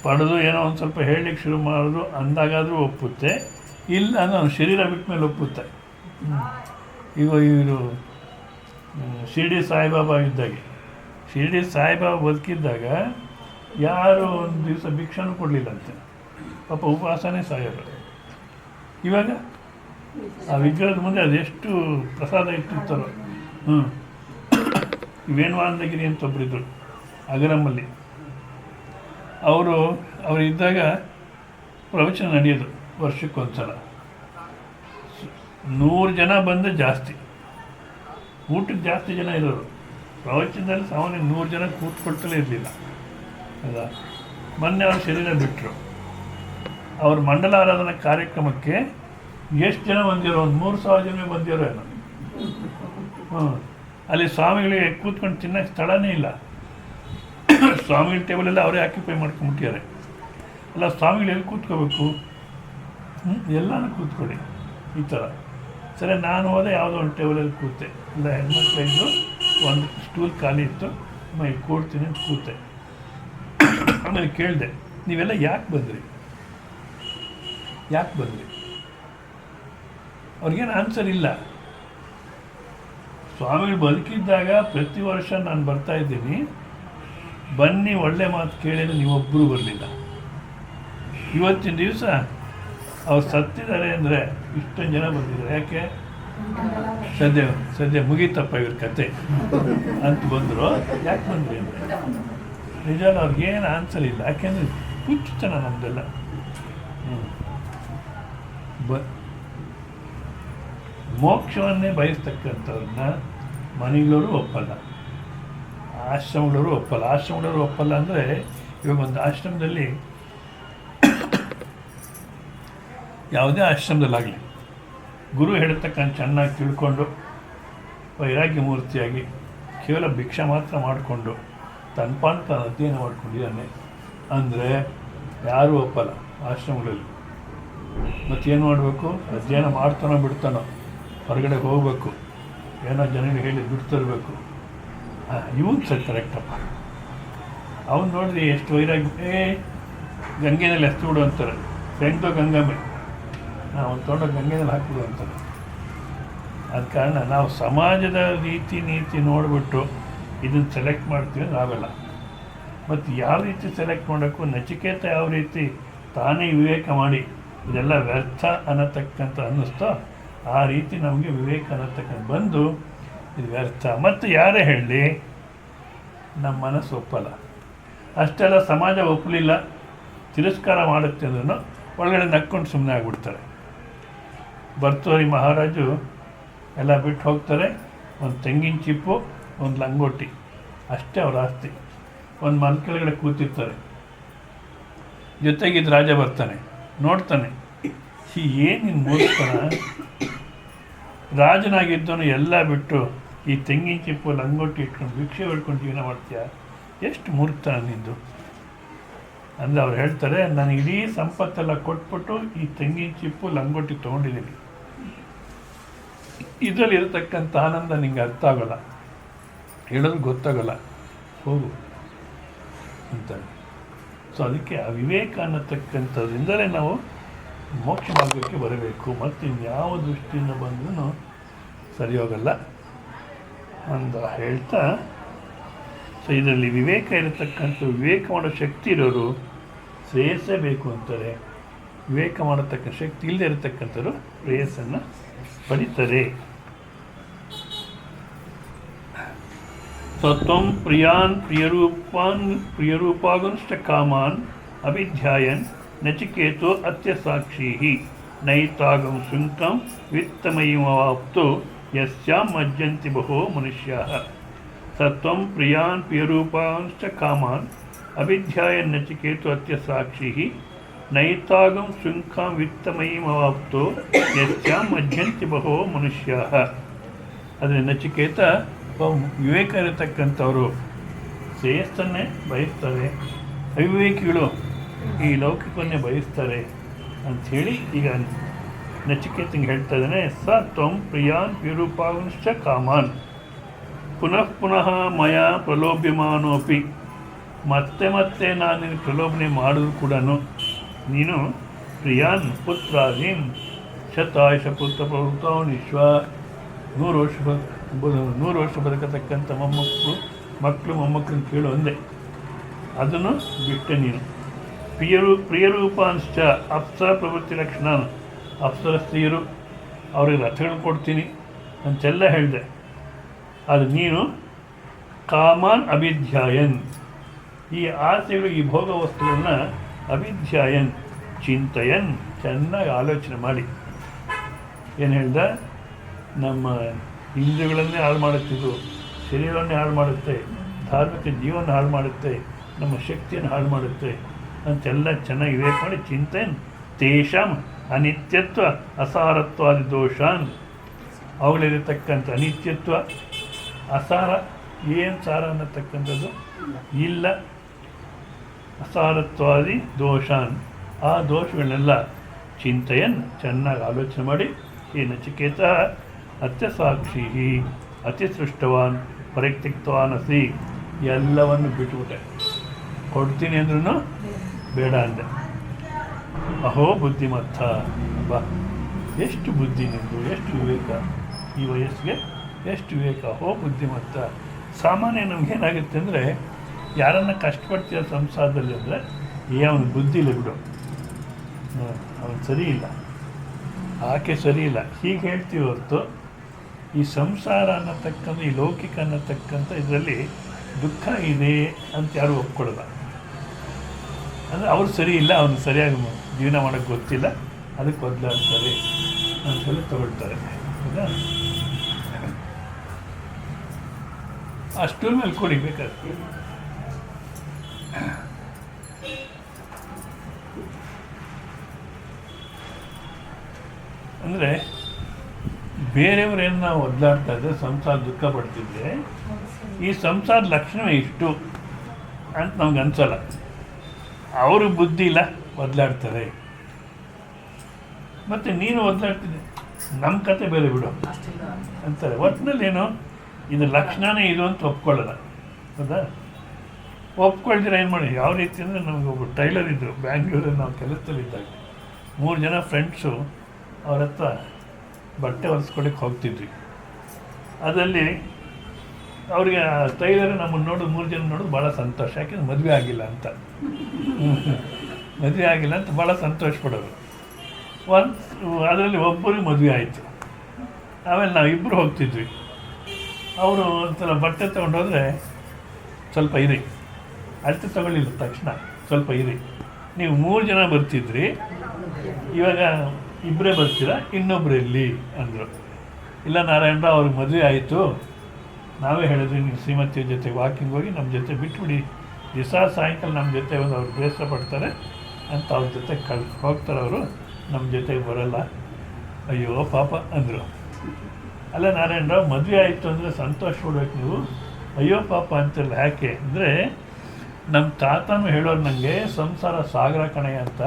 ಪಡೆದು ಏನೋ ಒಂದು ಸ್ವಲ್ಪ ಹೇಳಲಿಕ್ಕೆ ಶುರು ಮಾಡೋದು ಅಂದಾಗಾದರೂ ಒಪ್ಪುತ್ತೆ. ಇಲ್ಲ ನಾನು ಶರೀರ ಬಿಟ್ಟ ಮೇಲೆ ಒಪ್ಪುತ್ತೆ. ಈಗ ಇವರು ಶಿರ್ಡಿ ಸಾಯಿಬಾಬಾ ಇದ್ದಾಗೆ, ಶಿರ್ಡಿ ಸಾಯಿಬಾಬಾ ಬದುಕಿದ್ದಾಗ ಯಾರು ಒಂದು ದಿವಸ ಭಿಕ್ಷಾನೂ ಕೊಡಲಿಲ್ಲಂತೆ. ಪಾಪ ಉಪವಾಸನೇ ಸಾಯೋರು. ಇವಾಗ ಆ ವಿಗ್ರಹದ ಮುಂದೆ ಅದೆಷ್ಟು ಪ್ರಸಾದ ಇಟ್ಟಿರ್ತಾರೋ. ವೇಣುವಾನಂದಗಿರಿ ಅಂತ ಒಬ್ಬರಿದ್ದರು ಅಗರಮ್ಮಲ್ಲಿ. ಅವರಿದ್ದಾಗ ಪ್ರವಚನ ನಡೆಯೋದು ವರ್ಷಕ್ಕೊಂದ್ಸಲ. 100 ಜನ ಬಂದರೆ ಜಾಸ್ತಿ, ಊಟಕ್ಕೆ ಜಾಸ್ತಿ ಜನ ಇರೋರು. ಪ್ರವಚನದಲ್ಲಿ ಸಾಮಾನ್ಯ 100 ಜನ ಕೂತ್ಕೊಳ್ತಲೇ ಇರಲಿಲ್ಲ. ಹೌದಾ? ಮೊನ್ನೆ ಅವ್ರ ಶರೀರ ಬಿಟ್ಟರು. ಅವ್ರ ಮಂಡಲ ಆರಾಧನಾ ಕಾರ್ಯಕ್ರಮಕ್ಕೆ ಎಷ್ಟು ಜನ ಬಂದಿರೋ? ಒಂದು 3,000 ಜನ ಬಂದಿರೋ ಏನೋ. ಅಲ್ಲಿ ಸ್ವಾಮಿಗಳಿಗೆ ಕೂತ್ಕೊಂಡು ತಿನ್ನೋಕ್ಕೆ ಸ್ಥಳನೇ ಇಲ್ಲ. ಸ್ವಾಮಿಗಳ ಟೇಬಲೆಲ್ಲ ಅವರೇ ಆಕ್ಯುಪೈ ಮಾಡ್ಕೊಂಬಿಟ್ಟಿದ್ದಾರೆ. ಅಲ್ಲ, ಸ್ವಾಮಿಗಳು ಎಲ್ಲಿ ಕೂತ್ಕೋಬೇಕು? ಎಲ್ಲನೂ ಕೂತ್ಕೊಳ್ಳಿ ಈ ಥರ. ಸರಿ, ನಾನು ಹೋದೆ, ಯಾವುದೋ ಒಂದು ಟೇಬಲಲ್ಲಿ ಕೂತೆ. ಇಲ್ಲ, ಹೆಣ್ಮಕ್ಳಿದ್ದು ಒಂದು ಸ್ಟೂಲ್ ಖಾಲಿ ಇತ್ತು, ಕೂಡ್ತೀನಿ ಅಂತ ಕೂತೆ. ಆಮೇಲೆ ಕೇಳಿದೆ, ನೀವೆಲ್ಲ ಯಾಕೆ ಬಂದ್ರಿ? ಅವ್ರಿಗೇನು ಆನ್ಸರ್ ಇಲ್ಲ. ಸ್ವಾಮಿಗಳು ಬದುಕಿದ್ದಾಗ ಪ್ರತಿ ವರ್ಷ ನಾನು ಬರ್ತಾ ಇದ್ದೀನಿ, ಬನ್ನಿ ಒಳ್ಳೆ ಮಾತು ಕೇಳಿದ್ರೆ ನೀವೊಬ್ಬರು ಬರಲಿಲ್ಲ. ಇವತ್ತಿನ ದಿವಸ ಅವ್ರು ಸತ್ತಿದ್ದಾರೆ ಅಂದರೆ ಇಷ್ಟೊಂದು ಜನ ಬಂದಿದ್ದಾರೆ. ಯಾಕೆ? ಸದ್ಯ ಮುಗೀತಪ್ಪ ಇವ್ರ ಕತೆ ಅಂತ ಬಂದರು. ಯಾಕೆ ಬಂದ್ರಿ ಅಂದರೆ ನಿಜವಲ್ಲ ಅವ್ರಿಗೇನು ಆನ್ಸರ್ ಇಲ್ಲ. ಯಾಕೆಂದರೆ ಹುಚ್ಚುತನ ನಮ್ಮದೆಲ್ಲ. ಮೋಕ್ಷವನ್ನೇ ಬಯಸ್ತಕ್ಕಂಥವ್ರನ್ನ ಮನೆಗಳವರು ಒಪ್ಪಲ್ಲ, ಆಶ್ರಮಗಳವರು ಒಪ್ಪಲ್ಲ. ಆಶ್ರಮಗಳವರು ಒಪ್ಪಲ್ಲ ಅಂದರೆ ಇವಾಗ ಒಂದು ಆಶ್ರಮದಲ್ಲಿ, ಯಾವುದೇ ಆಶ್ರಮದಲ್ಲಾಗಲಿ, ಗುರು ಹೇಳ್ತಕ್ಕಂಥ ಚೆನ್ನಾಗಿ ತಿಳ್ಕೊಂಡು ವೈರಾಗ್ಯ ಮೂರ್ತಿಯಾಗಿ ಕೇವಲ ಭಿಕ್ಷೆ ಮಾತ್ರ ಮಾಡಿಕೊಂಡು ತನ್ಪಾಂತ ಅಧ್ಯಯನ ಮಾಡ್ಕೊಂಡಿದ್ದಾನೆ ಅಂದರೆ ಯಾರೂ ಒಪ್ಪಲ್ಲ ಆಶ್ರಮಗಳಲ್ಲಿ. ಮತ್ತೇನು ಮಾಡಬೇಕು? ಅಧ್ಯಯನ ಮಾಡ್ತಾನೋ ಬಿಡ್ತಾನೋ, ಹೊರಗಡೆ ಹೋಗಬೇಕು, ಏನೋ ಜನಗಳಿಗೆ ಹೇಳಿ ಬಿಟ್ಟು ತರಬೇಕು. ಇವನು ಸರಿ ಕರೆಕ್ಟಪ್ಪ. ಅವನು ನೋಡಿರಿ ಎಷ್ಟು ವೈರಾಗ್ಯ. ಗಂಗೆನಲ್ಲಿ ಎಸ್ತು ಅಂತಾರೆ. ಹೆಂಗೋ ಗಂಗಮ್ಮೆ, ನಾವು ತೊಗೊಂಡೋಗಿ ಗಂಗೆನಲ್ಲಿ ಹಾಕ್ಬಿಡು ಅಂತಾರೆ. ಆದ ಕಾರಣ ನಾವು ಸಮಾಜದ ರೀತಿ ನೀತಿ ನೋಡಿಬಿಟ್ಟು ಇದನ್ನು ಸೆಲೆಕ್ಟ್ ಮಾಡ್ತೀವಿ ಅಂದರೆ ಆಗಲ್ಲ. ಮತ್ತು ಯಾವ ರೀತಿ ಸೆಲೆಕ್ಟ್ ಮಾಡಬೇಕು? ನಚಿಕೇತ ಯಾವ ರೀತಿ ತಾನೇ ವಿವೇಕ ಮಾಡಿ ಇದೆಲ್ಲ ವ್ಯರ್ಥ ಅನ್ನತಕ್ಕಂಥ ಅನ್ನಿಸ್ತೋ ಆ ರೀತಿ ನಮಗೆ ವಿವೇಕ ಅನ್ನತಕ್ಕಂಥ ಬಂದು ಇದು ವ್ಯರ್ಥ. ಮತ್ತು ಯಾರೇ ಹೇಳಲಿ ನಮ್ಮ ಮನಸ್ಸು ಒಪ್ಪಲ್ಲ. ಅಷ್ಟೆಲ್ಲ ಸಮಾಜ ಒಪ್ಪಲಿಲ್ಲ, ತಿರಸ್ಕಾರ ಮಾಡುತ್ತೆ ಅಂದ್ರೂ ಒಳಗಡೆ ನಕ್ಕೊಂಡು ಸುಮ್ಮನೆ ಆಗಿಬಿಡ್ತಾರೆ. ಭರ್ತೃಹರಿ ಮಹಾರಾಜು ಎಲ್ಲ ಬಿಟ್ಟು ಹೋಗ್ತಾರೆ. ಒಂದು ತೆಂಗಿನ ಚಿಪ್ಪು, ಒಂದು ಲಂಗೋಟಿ, ಅಷ್ಟೇ ಅವ್ರ ಆಸ್ತಿ. ಒಂದು ಮನೆ ಕೆಳಗಡೆ ಕೂತಿರ್ತಾರೆ. ಜೊತೆಗಿದ್ದು ರಾಜ ಬರ್ತಾನೆ, ನೋಡ್ತಾನೆ, ಏನು ನಿನ್ನ ಮೂರ್ತನ? ರಾಜನಾಗಿದ್ದವನು ಎಲ್ಲ ಬಿಟ್ಟು ಈ ತೆಂಗಿನ ಚಿಪ್ಪು ಲಂಗೋಟಿ ಇಟ್ಕೊಂಡು ಭಿಕ್ಷೆ ಬೇಡ್ಕೊಂಡು ಜೀವನ ಮಾಡ್ತೀಯ? ಎಷ್ಟು ಮೂರ್ತನ ನಿಂದು ಅಂದರೆ ಅವ್ರು ಹೇಳ್ತಾರೆ, ನಾನು ಇಡೀ ಸಂಪತ್ತೆಲ್ಲ ಕೊಟ್ಬಿಟ್ಟು ಈ ತೆಂಗಿನ ಚಿಪ್ಪು ಲಂಗೋಟಿ ತೊಗೊಂಡಿದ್ದೀನಿ. ಇದರಲ್ಲಿ ಇರತಕ್ಕಂಥ ಆನಂದ ನಿಂಗೆ ಅರ್ಥ ಆಗೋಲ್ಲ, ಹೇಳೋದು ಗೊತ್ತಾಗೋಲ್ಲ. ಹೋಗು, ಅಂತಾರೆ. ಸೊ ಅದಕ್ಕೆ ಆ ವಿವೇಕ ಅನ್ನತಕ್ಕಂಥದ್ರಿಂದಲೇ ನಾವು ಮೋಕ್ಷ ಮಾರ್ಗಕ್ಕೆ ಬರಬೇಕು. ಮತ್ತು ಇನ್ಯಾವ ದೃಷ್ಟಿಯಿಂದ ಬಂದ್ರೂ ಸರಿ ಹೋಗಲ್ಲ ಅಂತ ಹೇಳ್ತಾ, ಸೊ ಇದರಲ್ಲಿ ವಿವೇಕ ಇರತಕ್ಕಂಥ ವಿವೇಕ ಮಾಡೋ ಶಕ್ತಿ ಇರೋರು ಶ್ರೇಯಸ್ಸೇ ಬೇಕು ಅಂತಾರೆ. ವಿವೇಕ ಮಾಡತಕ್ಕ ಶಕ್ತಿ ಇಲ್ಲದೆ ಇರತಕ್ಕಂಥವ್ರು ಶ್ರೇಯಸ್ಸನ್ನು ಪಡಿತಾರೆ. ಸತ್ವಂ ಪ್ರಿಯಾನ್ ಪ್ರಿಯರೂಪಾಗುಂಶ್ಚ ಕಾಮಾನ್ ಅಭಿಧ್ಯಾಯನ್ ನಚಿಕೇತೋ ಅತ್ಯಸಾಕ್ಷಿ ನೈತಾಗಂ ಶೃಂಕಂ ವಿತ್ತಮಯೀಮವಾಪ್ತು ಯಸ್ಯಾಂ ಮಜ್ಜಂತಿ ಬಹೋ ಮನುಷ್ಯಾಃ. ಸತ್ವಂ ಪ್ರಿಯಾನ್ ಪ್ರಿಯರೂಪಾಂಶ್ಚ ಕಾಮಾನ್ ಅಭಿಧ್ಯಾಯನ್ ನಚಿಕೇತೋ ಅತ್ಯಸಾಕ್ಷಿ ನೈತಾಗಂ ಶೃಂಕಾಂ ವಿತ್ತಮಯೀಮವಾಪ್ತು ಯಸ್ಯಾಂ ಮಜ್ಜಂತಿ ಬಹೋ ಮನುಷ್ಯಾಃ. ಆದರೆ ನಚಿಕೇತ ವಿವೇಕ ಇರತಕ್ಕಂಥವರು ಶ್ರೇಯಸ್ಸನ್ನೇ ಬಯಸ್ತಾರೆ, ಅವಿವೇಕಿಗಳು ಈ ಲೌಕಿಕವನ್ನೇ ಬಯಸ್ತಾರೆ ಅಂಥೇಳಿ ಈಗ ನಚಿಕೇತಂಗೆ ಹೇಳ್ತಾ ಇದ್ದಾನೆ. ಸ ತ್ವಂ ಪ್ರಿಯಾನ್ ಪ್ರಿಯರೂಪಾಂಶ್ಚ ಕಾಮಾನ್ ಪುನಃ ಪುನಃ ಮಯ ಪ್ರಲೋಭ್ಯಮಾನೋಪಿ. ಮತ್ತೆ ಮತ್ತೆ ನಾನು ನಿನ್ನ ಪ್ರಲೋಭನೆ ಮಾಡಿದ್ರು ಕೂಡ ನೀನು ಪ್ರಿಯಾನ್ ಪುತ್ರಾದೀನ್ ಶತಾಯುಷ ಪುತ್ರ ಪ್ರವೃತ್ತವನಿಶ್ವ 100 ವರ್ಷ ಬದುಕತಕ್ಕಂಥ ಮಕ್ಕಳು ಮೊಮ್ಮಕ್ಕಳನ್ನ ಕೇಳು ಅಂದೆ. ಅದನ್ನು ಬಿಟ್ಟೆ ನೀನು. ಪ್ರಿಯರೂಪಾಂಶ್ಚ ಅಪ್ಸರ ಪ್ರವೃತ್ತಿ ಲಕ್ಷಣ, ಅಪ್ಸರ ಸ್ತ್ರೀಯರು ಅವ್ರಿಗೆ ರಥಗಳನ್ನು ಕೊಡ್ತೀನಿ ಅಂತೆಲ್ಲ ಹೇಳಿದೆ. ಅದು ನೀನು ಕಾಮಾನ್ ಅಭಿಧ್ಯಾಯನ್, ಈ ಆಸೆಗಳು ಈ ಭೋಗ ವಸ್ತುಗಳನ್ನ ಅಭಿಧ್ಯಾಯನ್ ಚಿಂತಯನ್, ಚೆನ್ನಾಗಿ ಆಲೋಚನೆ ಮಾಡಿ. ಏನು ಹೇಳ್ದ, ನಮ್ಮ ಇಂದ್ರಿಯಗಳನ್ನೇ ಹಾಳು ಮಾಡುತ್ತಿದ್ದು, ಶರೀರವನ್ನೇ ಹಾಳು ಮಾಡುತ್ತೆ, ಧಾರ್ಮಿಕ ಜೀವನ ಹಾಳು ಮಾಡುತ್ತೆ, ನಮ್ಮ ಶಕ್ತಿಯನ್ನು ಹಾಳು ಮಾಡುತ್ತೆ ಅಂತೆಲ್ಲ ಚೆನ್ನಾಗಿ ವಿವೇಕ ಮಾಡಿ ಚಿಂತಯನ್ ತೇಷಾಂ ಅನಿತ್ಯತ್ವ ಅಸಾರತ್ವಾದಿ ದೋಷಾನ್, ಅವುಗಳಿರತಕ್ಕಂಥ ಅನಿತ್ಯತ್ವ ಅಸಾರ, ಏನು ಸಾರ ಅನ್ನತಕ್ಕಂಥದ್ದು ಇಲ್ಲ, ಅಸಾರತ್ವಾದಿ ದೋಷಾನ್, ಆ ದೋಷಗಳನ್ನೆಲ್ಲ ಚಿಂತಯನ್ ಚೆನ್ನಾಗಿ ಆಲೋಚನೆ ಮಾಡಿ. ಈ ನಚಿಕೇತ ಅತ್ಯಸಾಕ್ಷಿ ಅತಿಸೃಷ್ಟವಾನ್ ಪರಿತ್ಯಕ್ತವಾನ್ ಅಸಿ, ಎಲ್ಲವನ್ನು ಬಿಟ್ಟುಬಿಟ್ಟೆ, ಕೊಡ್ತೀನಿ ಅಂದ್ರೂ ಬೇಡ ಅಂದೆ. ಅಹೋ ಬುದ್ಧಿಮತ್ತ, ಬಾ ಎಷ್ಟು ಬುದ್ಧಿ ನಿಂದು, ಎಷ್ಟು ವಿವೇಕ, ಈ ವಯಸ್ಸಿಗೆ ಎಷ್ಟು ವಿವೇಕ, ಅಹೋ ಬುದ್ಧಿಮತ್ತ. ಸಾಮಾನ್ಯ ನಮಗೇನಾಗುತ್ತೆ ಅಂದರೆ, ಯಾರನ್ನ ಕಷ್ಟಪಡ್ತೀರ ಸಂಸಾರದಲ್ಲಿ ಅಂದರೆ ಅವನ ಬುದ್ಧಿ ಇಲ್ಲ ಬಿಡು, ಅವನು ಸರಿ ಇಲ್ಲ, ಆಕೆ ಸರಿ ಇಲ್ಲ, ಹೀಗೆ ಹೇಳ್ತೀವಿ ಹೊರತು ಈ ಸಂಸಾರ ಅನ್ನತಕ್ಕಂಥ, ಈ ಲೌಕಿಕ ಅನ್ನತಕ್ಕಂಥ ಇದರಲ್ಲಿ ದುಃಖ ಇದೆ ಅಂತ ಯಾರು ಒಪ್ಕೊಳ್ಳಲ್ಲ. ಅಂದರೆ ಅವ್ರು ಸರಿ ಇಲ್ಲ, ಅವನು ಸರಿಯಾಗಿ ಜೀವನ ಮಾಡೋಕ್ಕೆ ಗೊತ್ತಿಲ್ಲ, ಅದಕ್ಕೆ ಬದಲಾಡ್ತಾರೆ ಅಂತೇಳಿ ತಗೊಳ್ತಾರೆ. ಹೌದಾ? ಅಷ್ಟರ ಮೇಲೆ ಕೊಡಿ ಬೇಕಾದ್ರೆ. ಅಂದರೆ ಬೇರೆಯವರೇನು ನಾವು ಒದ್ದಾಡ್ತಾ ಇದ್ದರೆ, ಸಂಸಾರ ದುಃಖ ಪಡ್ತಿದ್ರೆ, ಈ ಸಂಸಾರದ ಲಕ್ಷಣವೇ ಇಷ್ಟು ಅಂತ ನಮ್ಗೆ ಅನ್ಸಲ್ಲ. ಅವರು ಬುದ್ಧಿ ಇಲ್ಲ, ಒದ್ದಾಡ್ತಾರೆ. ಮತ್ತು ನೀನು ಒದ್ದಾಡ್ತಿದ್ದೆ, ನಮ್ಮ ಕತೆ ಬೇರೆ ಬಿಡು ಅಂತಾರೆ. ಒಟ್ಟಿನಲ್ಲಿ ಏನು, ಇದು ಲಕ್ಷಣನೇ ಇದು ಅಂತ ಒಪ್ಕೊಳ್ಳಲ್ಲ. ಹೌದಾ? ಒಪ್ಕೊಳ್ತೀರ ಏನು ಮಾಡಿ, ಯಾವ ರೀತಿ ಅಂದರೆ, ನಮಗೊಬ್ಬರು ಟೈಲರ್ ಇದ್ದರು ಬ್ಯಾಂಗ್ಳೂರಲ್ಲಿ, ನಾವು ಕೆಲಸದಲ್ಲಿದ್ದಾಗ 3 ಜನ ಫ್ರೆಂಡ್ಸು ಅವ್ರ ಹತ್ರ ಬಟ್ಟೆ ಹೊಲಿಸ್ಕೊಳ್ಳಿಕ್ಕೆ ಹೋಗ್ತಿದ್ವಿ. ಅದರಲ್ಲಿ ಅವರಿಗೆ ಟೈಲರ್ ನಮ್ಮನ್ನು ನೋಡೋದು, 3 ಜನ ನೋಡೋದು ಭಾಳ ಸಂತೋಷ, ಯಾಕೆಂದ್ರೆ ಮದುವೆ ಆಗಿಲ್ಲ ಅಂತ. ಮದುವೆ ಆಗಿಲ್ಲ ಅಂತ ಭಾಳ ಸಂತೋಷ ಪಡೋರು. ಅದರಲ್ಲಿ ಒಬ್ಬರಿಗೆ ಮದುವೆ ಆಯಿತು. ಆಮೇಲೆ ನಾವು ಇಬ್ಬರು ಹೋಗ್ತಿದ್ವಿ. ಅವರು ಒಂದ್ಸಲ ಬಟ್ಟೆ ತೊಗೊಂಡೋದ್ರೆ, ಸ್ವಲ್ಪ ಇರಿ, ಅಳತೆ ತೊಗೊಳ್ಳಿಲ್ಲ ತಕ್ಷಣ, ಸ್ವಲ್ಪ ಇರಿ, ನೀವು 3 ಜನ ಬರ್ತಿದ್ರಿ, ಇವಾಗ ಇಬ್ಬರೇ ಬರ್ತೀರಾ, ಇನ್ನೊಬ್ರು ಎಲ್ಲಿ ಅಂದರು. ಇಲ್ಲ ನಾರಾಯಣರಾವ್, ಅವ್ರಿಗೆ ಮದುವೆ ಆಯಿತು, ನಾವೇ ಹೇಳಿದ್ವಿ ನೀವು ಶ್ರೀಮತಿಯ ಜೊತೆ ವಾಕಿಂಗ್ ಹೋಗಿ ನಮ್ಮ ಜೊತೆ ಬಿಟ್ಬಿಡಿ, ದಿವಸ ಸಾಯಂಕಾಲ ನಮ್ಮ ಜೊತೆ ಒಂದು ಅವ್ರು ಬೇಸರ ಪಡ್ತಾರೆ ಅಂತ ಅವ್ರ ಜೊತೆ ಹೋಗ್ತಾರೆ, ಅವರು ನಮ್ಮ ಜೊತೆಗೆ ಬರೋಲ್ಲ. ಅಯ್ಯೋ ಪಾಪ ಅಂದರು. ಅಲ್ಲ ನಾರಾಯಣರಾವ್, ಮದುವೆ ಆಯಿತು ಅಂದರೆ ಸಂತೋಷ ಪಡ್ಬೇಕು ನೀವು, ಅಯ್ಯೋ ಪಾಪ ಅಂತಿಲ್ಲ. ಯಾಕೆ ಅಂದರೆ, ನಮ್ಮ ತಾತನೂ ಹೇಳೋರು ನನಗೆ, ಸಂಸಾರ ಸಾಗರ ಕಣೆ ಅಂತ.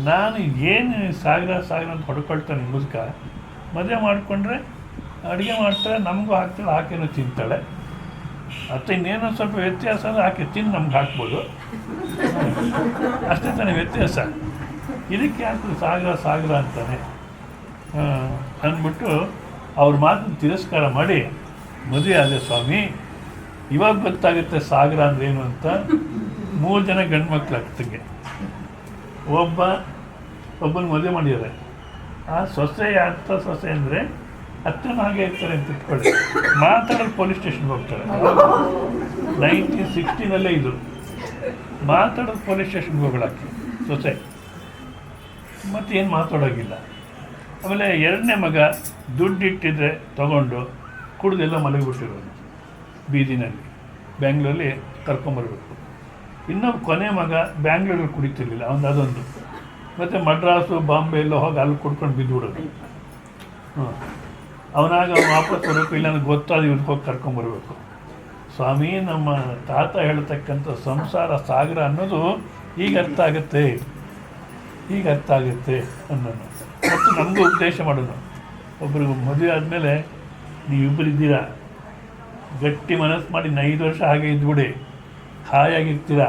ನಾನು ಏನು ಸಾಗರ ಅಂತ ಹೊಡ್ಕೊಳ್ತಾನೆ ಮುದುಕ, ಮದುವೆ ಮಾಡಿಕೊಂಡ್ರೆ ಅಡುಗೆ ಮಾಡ್ತಾಳೆ, ನಮಗೂ ಹಾಕ್ತಾಳೆ, ಆಕೆನೂ ತಿಂತಾಳೆ, ಅಥವಾ ಇನ್ನೇನೋ ಸ್ವಲ್ಪ ವ್ಯತ್ಯಾಸ ಹಾಕಿ ತಿಂದು ನಮ್ಗೆ ಹಾಕ್ಬೋದು, ಅಷ್ಟೇ ತಾನೇ ವ್ಯತ್ಯಾಸ. ಇದಕ್ಕೆ ಯಾಕೆ ಸಾಗರ ಸಾಗರ ಅಂತಾನೆ ಅಂದ್ಬಿಟ್ಟು ಅವ್ರ ಮಾತನ್ನು ತಿರಸ್ಕಾರ ಮಾಡಿ ಮದುವೆ ಆದ ಸ್ವಾಮಿ. ಇವಾಗ ಗೊತ್ತಾಗುತ್ತೆ ಸಾಗರ ಅಂದ್ರೆ ಏನು ಅಂತ. 3 ಜನ ಗಂಡು ಮಕ್ಳು ಆಗ್ತಂಗೆ, ಒಬ್ಬನ ಮದುವೆ ಮಾಡಿದ್ದಾರೆ. ಆ ಸೊಸೆ ಅತ್ತ ಸೊಸೆ ಅಂದರೆ ಅತ್ತನ ಹಾಗೆ ಇರ್ತಾರೆ ಅಂತ ಇಟ್ಕೊಳ್ಳಿ. ಮಾತಾಡೋದು ಪೊಲೀಸ್ ಸ್ಟೇಷನ್ಗೆ ಹೋಗ್ತಾರೆ. 1960 ಇದು ಮಾತಾಡೋದು ಪೊಲೀಸ್ ಸ್ಟೇಷನ್ಗೆ ಹೋಗಳಾಕಿ ಸೊಸೆ, ಮತ್ತೇನು ಮಾತಾಡೋಗಿಲ್ಲ. ಆಮೇಲೆ 2ನೇ ಮಗ ದುಡ್ಡಿಟ್ಟಿದ್ರೆ ತಗೊಂಡು ಕುಡಿದೆಲ್ಲ ಮಲಗಿಬಿಟ್ಟಿರೋದು ಬೀದಿನಲ್ಲಿ, ಬ್ಯಾಂಗ್ಳೂರಲ್ಲಿ ಕರ್ಕೊಂಬರ್ಬೇಕು. ಇನ್ನೊಬ್ಬ ಕೊನೆ ಮಗ ಬ್ಯಾಂಗ್ಳೂರಲ್ಲಿ ಕುಡಿತಿರ್ಲಿಲ್ಲ, ಅದೊಂದು. ಮತ್ತು ಮಡ್ರಾಸು ಬಾಂಬೆ ಎಲ್ಲ ಹೋಗಿ ಅಲ್ಲಿ ಕುಡ್ಕೊಂಡು ಬಿದ್ದುಬಿಡೋದು. ಅವನಾಗ ವಾಪಸ್ ಬರಬೇಕು, ಇಲ್ಲಾಂದ್ರೆ ಗೊತ್ತಾದ ಇವ್ರಿಗೆ ಹೋಗಿ ಕರ್ಕೊಂಬರ್ಬೇಕು. ಸ್ವಾಮಿ, ನಮ್ಮ ತಾತ ಹೇಳ್ತಕ್ಕಂಥ ಸಂಸಾರ ಸಾಗರ ಅನ್ನೋದು ಈಗ ಅರ್ಥ ಆಗುತ್ತೆ ಅನ್ನೋನು. ಮತ್ತು ನಮಗೂ ಉಪದೇಶ ಮಾಡೋದು. ಒಬ್ರಿಗೆ ಮದುವೆ ಆದಮೇಲೆ ನೀವಿಬ್ಬರಿದ್ದೀರಾ, ಗಟ್ಟಿ ಮನಸ್ಸು ಮಾಡಿ 5 ವರ್ಷ ಹಾಗೆ ಇದ್ಬಿಡಿ, ಹಾಯಾಗಿರ್ತೀರ.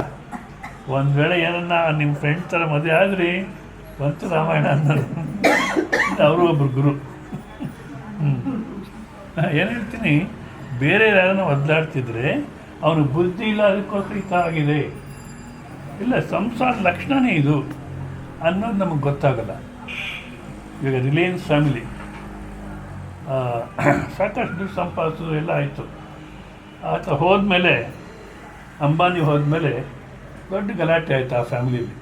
ಒಂದು ವೇಳೆ ಏನನ್ನ ನಿಮ್ಮ ಫ್ರೆಂಡ್ ಥರ ಮದುವೆ ಆದ್ರಿ ಬಂತು ರಾಮಾಯಣ ಅನ್ನೋದು. ಅವರು ಒಬ್ಬರು ಗುರು. ಏನು ಹೇಳ್ತೀನಿ, ಬೇರೆ ಯಾರನ್ನ ಒದ್ದಾಡ್ತಿದ್ರೆ ಅವನು ಬುದ್ಧಿ ಇಲ್ಲ, ಅದಕ್ಕೋಸ್ಕರ ಈ ಥರ ಆಗಿದೆ. ಇಲ್ಲ, ಸಂಸಾರ ಲಕ್ಷಣನೇ ಇದು ಅನ್ನೋದು ನಮಗೆ ಗೊತ್ತಾಗಲ್ಲ. ಇವಾಗ ರಿಲಯನ್ಸ್ ಫ್ಯಾಮಿಲಿ ಸಾಕಷ್ಟು ದುಡ್ಡು ಸಂಪಾದಿಸೋದು ಎಲ್ಲ ಆಯಿತು. ಆತ ಹೋದ್ಮೇಲೆ, ಅಂಬಾನಿ ಹೋದ್ಮೇಲೆ ದೊಡ್ಡ ಗಲಾಟೆ ಆಯಿತು ಆ ಫ್ಯಾಮಿಲಿಯಲ್ಲಿ.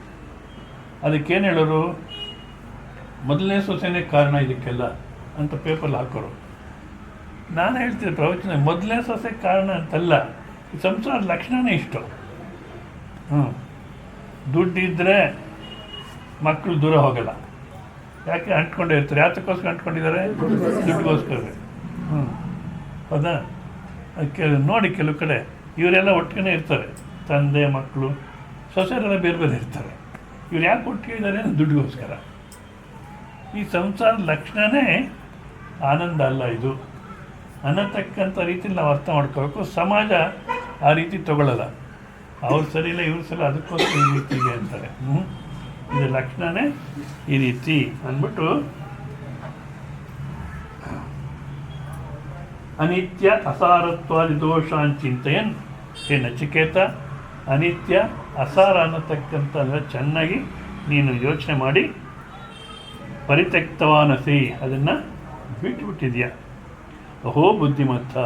ಅದಕ್ಕೇನು ಹೇಳೋರು, ಮೊದಲನೇ ಸೊಸೆನೇ ಕಾರಣ ಇದಕ್ಕೆಲ್ಲ ಅಂತ ಪೇಪರ್ಲ್ಲಿ ಹಾಕೋರು. ನಾನು ಹೇಳ್ತೀನಿ ಪ್ರವಚನ, ಮೊದಲನೇ ಸೊಸೆ ಕಾರಣ ಅಂತಲ್ಲ, ಈ ಸಂಸಾರ ಲಕ್ಷಣನೇ ಇಷ್ಟು. ದುಡ್ಡಿದ್ದರೆ ಮಕ್ಕಳು ದೂರ ಹೋಗಲ್ಲ. ಯಾಕೆ ಅಂಟ್ಕೊಂಡೇ ಇರ್ತಾರೆ? ಯಾತಕ್ಕೋಸ್ಕರ ಅಂಟ್ಕೊಂಡಿದ್ದಾರೆ? ದುಡ್ಡುಗೋಸ್ಕರ. ಹೌದಾ? ಅದಕ್ಕೆ ನೋಡಿ, ಕೆಲವು ಕಡೆ ಇವರೆಲ್ಲ ಒಟ್ಟಿಗೆ ಇರ್ತಾರೆ, ತಂದೆ ಮಕ್ಕಳು, ಸೊಸೆಯರೆಲ್ಲ ಬೇರೆ ಬೇರೆ ಇರ್ತಾರೆ. ಇವ್ರು ಯಾಕೆ ಒಟ್ಟಿಗೆ ಇದ್ದಾರೆ? ದುಡ್ಡಿಗೋಸ್ಕರ. ಈ ಸಂಸಾರ ಲಕ್ಷಣನೇ ಆನಂದ ಅಲ್ಲ ಇದು ಅನ್ನತಕ್ಕಂಥ ರೀತಿಯಲ್ಲಿ ನಾವು ಅರ್ಥ ಮಾಡ್ಕೋಬೇಕು. ಸಮಾಜ ಆ ರೀತಿ ತಗೊಳ್ಳಲ್ಲ. ಅವ್ರು ಸರಿ ಇಲ್ಲ, ಇವ್ರು ಸರಿ, ಅದಕ್ಕೋಸ್ಕರ ಈ ರೀತಿ ಇದೆ ಅಂತಾರೆ. ಇದು ಲಕ್ಷಣನೇ ಈ ರೀತಿ ಅಂದ್ಬಿಟ್ಟು, ಅನಿತ್ಯ ಅಸಾರತ್ವಾದಿ ದೋಷಾನ್ ಚಿಂತೆಯನ್. ಹೇ ನಚಿಕೇತ, ಅನಿತ್ಯ ಅಸಾರ ಅನ್ನತಕ್ಕಂಥ ಚೆನ್ನಾಗಿ ನೀನು ಯೋಚನೆ ಮಾಡಿ ಪರಿತ್ಯಕ್ತವಾನಸಿ, ಅದನ್ನು ಬಿಟ್ಟುಬಿಟ್ಟಿದೆಯಾ. ಅಹೋ ಬುದ್ಧಿಮತ್ತ,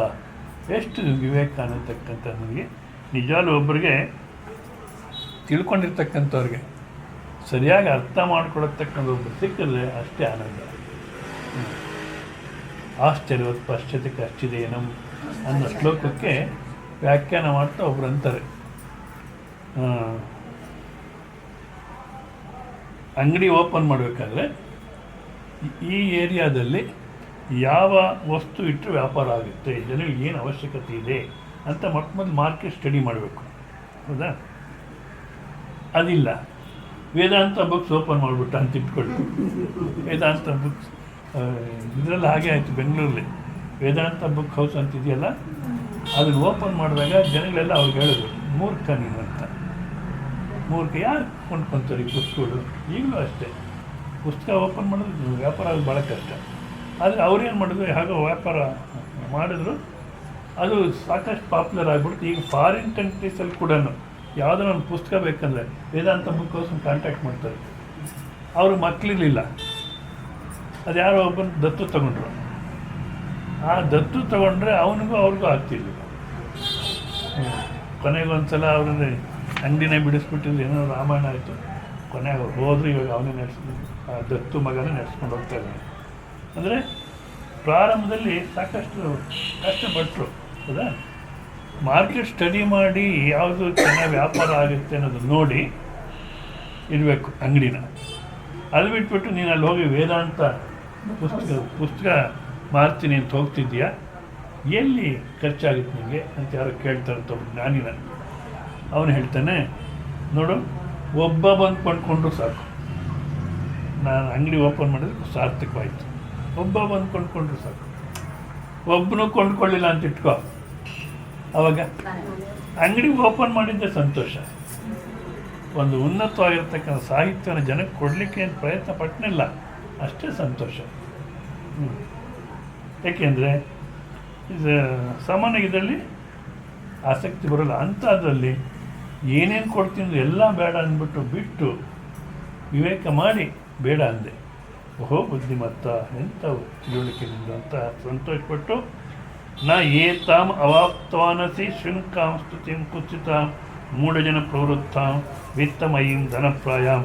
ಎಷ್ಟು ವಿವೇಕ ಅನ್ನತಕ್ಕಂಥ ನನಗೆ ನಿಜವಾಗ್ಲೂ ಒಬ್ಬರಿಗೆ ತಿಳ್ಕೊಂಡಿರ್ತಕ್ಕಂಥವ್ರಿಗೆ ಸರಿಯಾಗಿ ಅರ್ಥ ಮಾಡ್ಕೊಳತಕ್ಕಂಥ ಒಬ್ಬರು ಸಿಕ್ಕಿದ್ರೆ ಅಷ್ಟೇ ಆನಂದ. ಆಶ್ಚರ್ಯವತ್ ಪಶ್ಚಾತ್ ಕಶ್ಚಿದೇನಂ ಅನ್ನೋ ಶ್ಲೋಕಕ್ಕೆ ವ್ಯಾಖ್ಯಾನ ಮಾಡ್ತಾ ಒಬ್ರು ಅಂತಾರೆ, ಅಂಗಡಿ ಓಪನ್ ಮಾಡಬೇಕಾದ್ರೆ ಈ ಏರಿಯಾದಲ್ಲಿ ಯಾವ ವಸ್ತು ಇಟ್ಟರೆ ವ್ಯಾಪಾರ ಆಗುತ್ತೆ, ಜನರಿಗೆ ಏನು ಅವಶ್ಯಕತೆ ಇದೆ ಅಂತ ಮೊದಲು ಮಾರ್ಕೆಟ್ ಸ್ಟಡಿ ಮಾಡಬೇಕು. ಹೌದಾ? ಅದಿಲ್ಲ. ವೇದಾಂತ ಬುಕ್ಸ್ ಓಪನ್ ಮಾಡಿಬಿಟ್ಟು ಅಂತ ಇಟ್ಕೊಳ್ಳಿ. ವೇದಾಂತ ಬುಕ್ಸ್ ಇದರಲ್ಲಿ ಹಾಗೆ ಆಯಿತು. ಬೆಂಗಳೂರಲ್ಲಿ ವೇದಾಂತ ಬುಕ್ ಹೌಸ್ ಅಂತ ಇದೆಯಲ್ಲ, ಅದನ್ನು ಓಪನ್ ಮಾಡಿದಾಗ ಜನಗಳೆಲ್ಲ ಅವ್ರಿಗೆ ಹೇಳಿದ್ರು, ಮೂರ್ಖ ನೀನು ಅಂತ. ಮೂರ್ಖ ಯಾರು ಕೊಂಡ್ಕೊತಾರೆ ಈ ಪುಸ್ತಕಗಳು? ಈಗಲೂ ಅಷ್ಟೇ, ಪುಸ್ತಕ ಓಪನ್ ಮಾಡೋದು ವ್ಯಾಪಾರ ಆಗೋದು ಭಾಳ ಕಷ್ಟ. ಆದರೆ ಅವ್ರೇನು ಮಾಡಿದ್ರು, ಹಾಗೆ ವ್ಯಾಪಾರ ಮಾಡಿದ್ರು, ಅದು ಸಾಕಷ್ಟು ಪಾಪ್ಯುಲರ್ ಆಗಿಬಿಡ್ತು. ಈಗ ಫಾರಿನ್ ಕಂಟ್ರೀಸಲ್ಲಿ ಕೂಡ ಯಾವುದೋ ಒಂದು ಪುಸ್ತಕ ಬೇಕಂದರೆ ವೇದಾಂತ ಬುಕ್ ಹೌಸ್ ಕಾಂಟ್ಯಾಕ್ಟ್ ಮಾಡ್ತಾರೆ. ಅವರು ಮಕ್ಕಳಿರಲಿಲ್ಲ, ಅದು ಯಾರೋ ಒಬ್ಬನ ದತ್ತು ತಗೊಂಡ್ರು. ಆ ದತ್ತು ತಗೊಂಡ್ರೆ ಅವನಿಗೂ ಅವ್ರಿಗೂ ಆಗ್ತಿರ್ಲಿಲ್ಲ. ಕೊನೆಗೊಂದು ಸಲ ಅವ್ರನ್ನೇ ಅಂಗಡಿನೇ ಬಿಡಿಸ್ಬಿಟ್ಟಿದ್ರು, ಏನೋ ರಾಮಾಯಣ ಆಯಿತು. ಕೊನೆಗೆ ಅವ್ರು ಹೋದ್ರು, ಇವಾಗ ಅವನೇ ನಡೆಸ್ಕೊಂಡು, ಆ ದತ್ತು ಮಗನೇ ನಡೆಸ್ಕೊಂಡು ಹೋಗ್ತಾ ಇದ್ದಾನೆ. ಅಂದರೆ ಪ್ರಾರಂಭದಲ್ಲಿ ಸಾಕಷ್ಟು ಕಷ್ಟಪಟ್ಟರು. ಹೌದಾ? ಮಾರ್ಕೆಟ್ ಸ್ಟಡಿ ಮಾಡಿ ಯಾವುದು ಚೆನ್ನಾಗಿ ವ್ಯಾಪಾರ ಆಗುತ್ತೆ ಅನ್ನೋದು ನೋಡಿ ಇರಬೇಕು ಅಂಗಡಿನ. ಅದು ಬಿಟ್ಬಿಟ್ಟು ನೀನು ಅಲ್ಲಿ ಹೋಗಿ ವೇದಾಂತ ಪುಸ್ತಕ ಮಾರ್ತೀನಿ ಅಂತ ಹೋಗ್ತಿದ್ದೀಯಾ, ಎಲ್ಲಿ ಖರ್ಚಾಗುತ್ತೆ ನಿಮಗೆ ಅಂತ ಯಾರೋ ಕೇಳ್ತಾರಂತ ಒಬ್ಬ ಜ್ಞಾನಿನ. ಅವನು ಹೇಳ್ತಾನೆ, ನೋಡು, ಒಬ್ಬ ಬಂದು ಕೊಂಡ್ಕೊಂಡ್ರು ಸಾಕು, ನಾನು ಅಂಗಡಿ ಓಪನ್ ಮಾಡಿದ್ರೆ ಸಾರ್ಥಕವಾಯಿತು. ಒಬ್ಬ ಬಂದು ಕೊಂಡ್ಕೊಂಡ್ರು ಸಾಕು. ಒಬ್ಬನು ಕೊಂಡ್ಕೊಳ್ಳಿಲ್ಲ ಅಂತ ಇಟ್ಕೋ, ಅವಾಗ ಅಂಗಡಿ ಓಪನ್ ಮಾಡಿದ್ದೆ ಸಂತೋಷ. ಒಂದು ಉನ್ನತವಾಗಿರ್ತಕ್ಕಂಥ ಸಾಹಿತ್ಯವನ್ನು ಜನಕ್ಕೆ ಕೊಡಲಿಕ್ಕೆ ಏನು ಪ್ರಯತ್ನ ಪಟ್ಟನಿಲ್ಲ, ಅಷ್ಟೇ ಸಂತೋಷ. ಏಕೆಂದರೆ ಇದು ಸಾಮಾನ್ಯ ಇದರಲ್ಲಿ ಆಸಕ್ತಿ ಬರೋಲ್ಲ. ಅಂಥದ್ರಲ್ಲಿ ಏನೇನು ಕೊಡ್ತೀನಿ ಎಲ್ಲ ಬೇಡ ಅಂದ್ಬಿಟ್ಟು ಬಿಟ್ಟು ವಿವೇಕ ಮಾಡಿ ಬೇಡ ಅಂದೆ. ಓಹೋ ಬುದ್ಧಿಮತ್ತ ಎಂಥವು ತಿಳುವಳಿಕೆಯಿಂದ ಅಂತ ಸಂತೋಷಪಟ್ಟು ನಾ ಏತಾಂ ಅವಾಪ್ತವಾನಸಿ ಶೃಂಕಾಂ ಸ್ತುತಿಂ ಕುತ್ಸಿತಾಂ ಮೂಢಜನ ಪ್ರವೃತ್ತಾಂ ವಿತ್ತಮಯೀಂ ಧನಪ್ರಾಯಾಂ.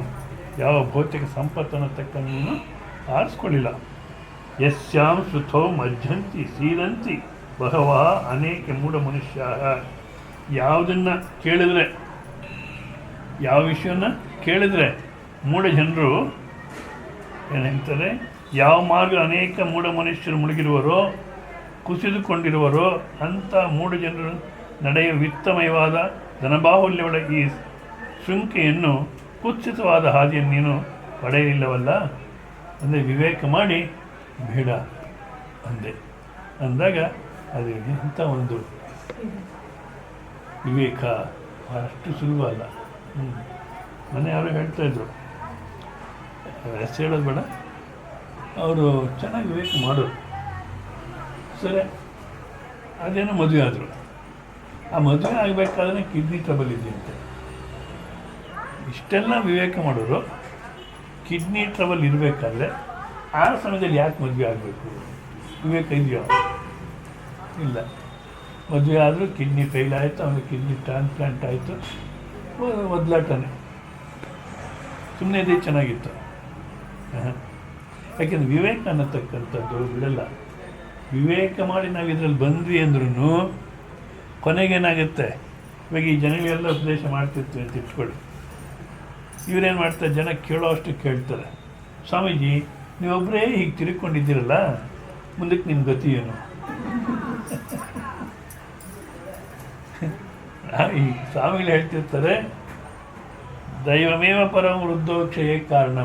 ಯಾವ ಭೌತಿಕ ಸಂಪತ್ತನ್ನು ತಕ್ಕನ್ನು ಆರಿಸ್ಕೊಳ್ಳಿಲ್ಲ. ಯಸ್ಯಾಂ ಶ್ರುತೌ ಮಜ್ಜಂತಿ ಸೀದಂತಿ ಬಹವಃ ಅನೇಕ ಮೂಢ ಮನುಷ್ಯ. ಯಾವುದನ್ನು ಕೇಳಿದ್ರೆ, ಯಾವ ವಿಷಯವನ್ನು ಕೇಳಿದ್ರೆ ಮೂಢ ಜನರು ಏನು ಹೇಳ್ತಾರೆ, ಯಾವ ಮಾರ್ಗ ಅನೇಕ ಮೂಢ ಮನುಷ್ಯರು ಮುಳುಗಿರುವರೋ ಕುಸಿದುಕೊಂಡಿರುವರೋ ಅಂಥ ಮೂಢ ಜನರು ನಡೆಯುವ ವಿತ್ತಮಯವಾದ ಧನಬಾಹುಲ್ಯಗಳ ಈ ಶೃಂಖೆಯನ್ನು ಕುತ್ಸಿತವಾದ ಹಾದಿಯನ್ನು ನೀನು ಪಡೆಯಲಿಲ್ಲವಲ್ಲ. ಅಂದರೆ ವಿವೇಕ ಮಾಡಿ ಬೇಡ ಅಂದೆ. ಅಂದಾಗ ಅದು ಎಂಥ ಒಂದು ವಿವೇಕ, ಅಷ್ಟು ಸುಲಭ ಅಲ್ಲ. ಮನೆ ಯಾರು ಹೇಳ್ತಾಯಿದ್ರು, ಹೆಸರು ಹೇಳೋದು ಬೇಡ, ಅವರು ಚೆನ್ನಾಗಿ ವಿವೇಕ ಮಾಡೋರು. ಸರಿ, ಅದೇನೋ ಮದುವೆ ಆದರು. ಆ ಮದುವೆ ಆಗಬೇಕಾದ್ರೆ ಕಿಡ್ನಿ ಟ್ರಬಲ್ ಇದೆಯಂತೆ. ಇಷ್ಟೆಲ್ಲ ವಿವೇಕ ಮಾಡೋರು ಕಿಡ್ನಿ ಟ್ರಬಲ್ ಇರಬೇಕಾದ್ರೆ ಆ ಸಮಯದಲ್ಲಿ ಯಾಕೆ ಮದುವೆ ಆಗಬೇಕು? ವಿವೇಕ ಇದೆಯೋ? ಇಲ್ಲ. ಮದುವೆ ಆದರೂ ಕಿಡ್ನಿ ಫೇಲ್ ಆಯಿತು, ಅವನಿಗೆ ಕಿಡ್ನಿ ಟ್ರಾನ್ಸ್ಪ್ಲಾಂಟ್ ಆಯಿತು, ಒದ್ಲಾಟನೆ. ಸುಮ್ಮನೆ ಇದೇ ಚೆನ್ನಾಗಿತ್ತು. ಯಾಕೆಂದರೆ ವಿವೇಕ ಅನ್ನತಕ್ಕಂಥದ್ದು ಬಿಡಲ್ಲ. ವಿವೇಕ ಮಾಡಿ ನಾವು ಇದರಲ್ಲಿ ಬಂದ್ವಿ ಅಂದ್ರೂ ಕೊನೆಗೇನಾಗುತ್ತೆ, ಇವಾಗ ಈ ಜನಗಳೆಲ್ಲ ಉಪದೇಶ ಮಾಡ್ತಿರ್ತೀವಿ ಅಂತ ಇಟ್ಕೊಳ್ಳಿ. ಇವರೇನು ಮಾಡ್ತಾರೆ, ಜನ ಕೇಳೋ ಅಷ್ಟು ಕೇಳ್ತಾರೆ. ಸ್ವಾಮೀಜಿ ನೀವೊಬ್ಬರೇ ಹೀಗೆ ತಿರುಗಿಕೊಂಡಿದ್ದೀರಲ್ಲ, ಮುಂದಕ್ಕೆ ನಿಮ್ಮ ಗತಿ ಏನು? ಈ ಸ್ವಾಮಿಗಳು ಹೇಳ್ತಿರ್ತಾರೆ, ದೈವಮೇವ ಪರಂ ವೃದ್ಧೋ ಕ್ಷಯ ಕಾರಣ.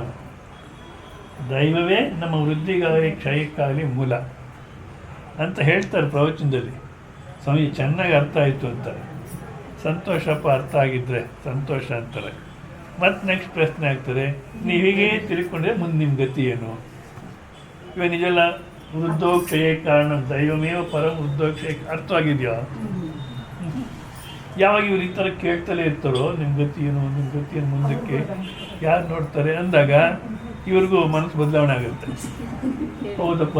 ದೈವವೇ ನಮ್ಮ ವೃದ್ಧಿಗಾಗಿ ಕ್ಷಯಕ್ಕಾಗಲಿ ಮೂಲ ಅಂತ ಹೇಳ್ತಾರೆ ಪ್ರವಚನದಲ್ಲಿ. ಸ್ವಾಮಿ ಚೆನ್ನಾಗಿ ಅರ್ಥ ಆಯಿತು ಅಂತಾರೆ. ಸಂತೋಷಪ್ಪ, ಅರ್ಥ ಆಗಿದ್ದರೆ ಸಂತೋಷ ಅಂತಾರೆ. ಮತ್ತು ನೆಕ್ಸ್ಟ್ ಪ್ರಶ್ನೆ ಆಗ್ತದೆ, ನೀವು ಹೀಗೆ ತಿಳ್ಕೊಂಡ್ರೆ ಮುಂದೆ ನಿಮ್ಮ ಗತಿ ಏನು? ಇವಾಗ ನಿಜೆಲ್ಲ ವೃದ್ಧೋಕ್ಷಯ ಕಾರಣ ದೈವಮೇವ ಪರಂ ವೃದ್ಧೋಕ್ಷಯ ಅರ್ಥವಾಗಿದೆಯಾ? ಯಾವಾಗ ಇವ್ರು ಈ ಥರ ಕೇಳ್ತಲೇ ಇರ್ತಾರೋ ನಿಮ್ಮ ಗತಿ ಏನು, ನಿಮ್ಮ ಗತಿ ಏನು, ಮುಂದಕ್ಕೆ ಯಾರು ನೋಡ್ತಾರೆ ಅಂದಾಗ ಇವ್ರಿಗೂ ಮನಸ್ಸು ಬದಲಾವಣೆ ಆಗುತ್ತೆ. ಹೌದಪ್ಪ,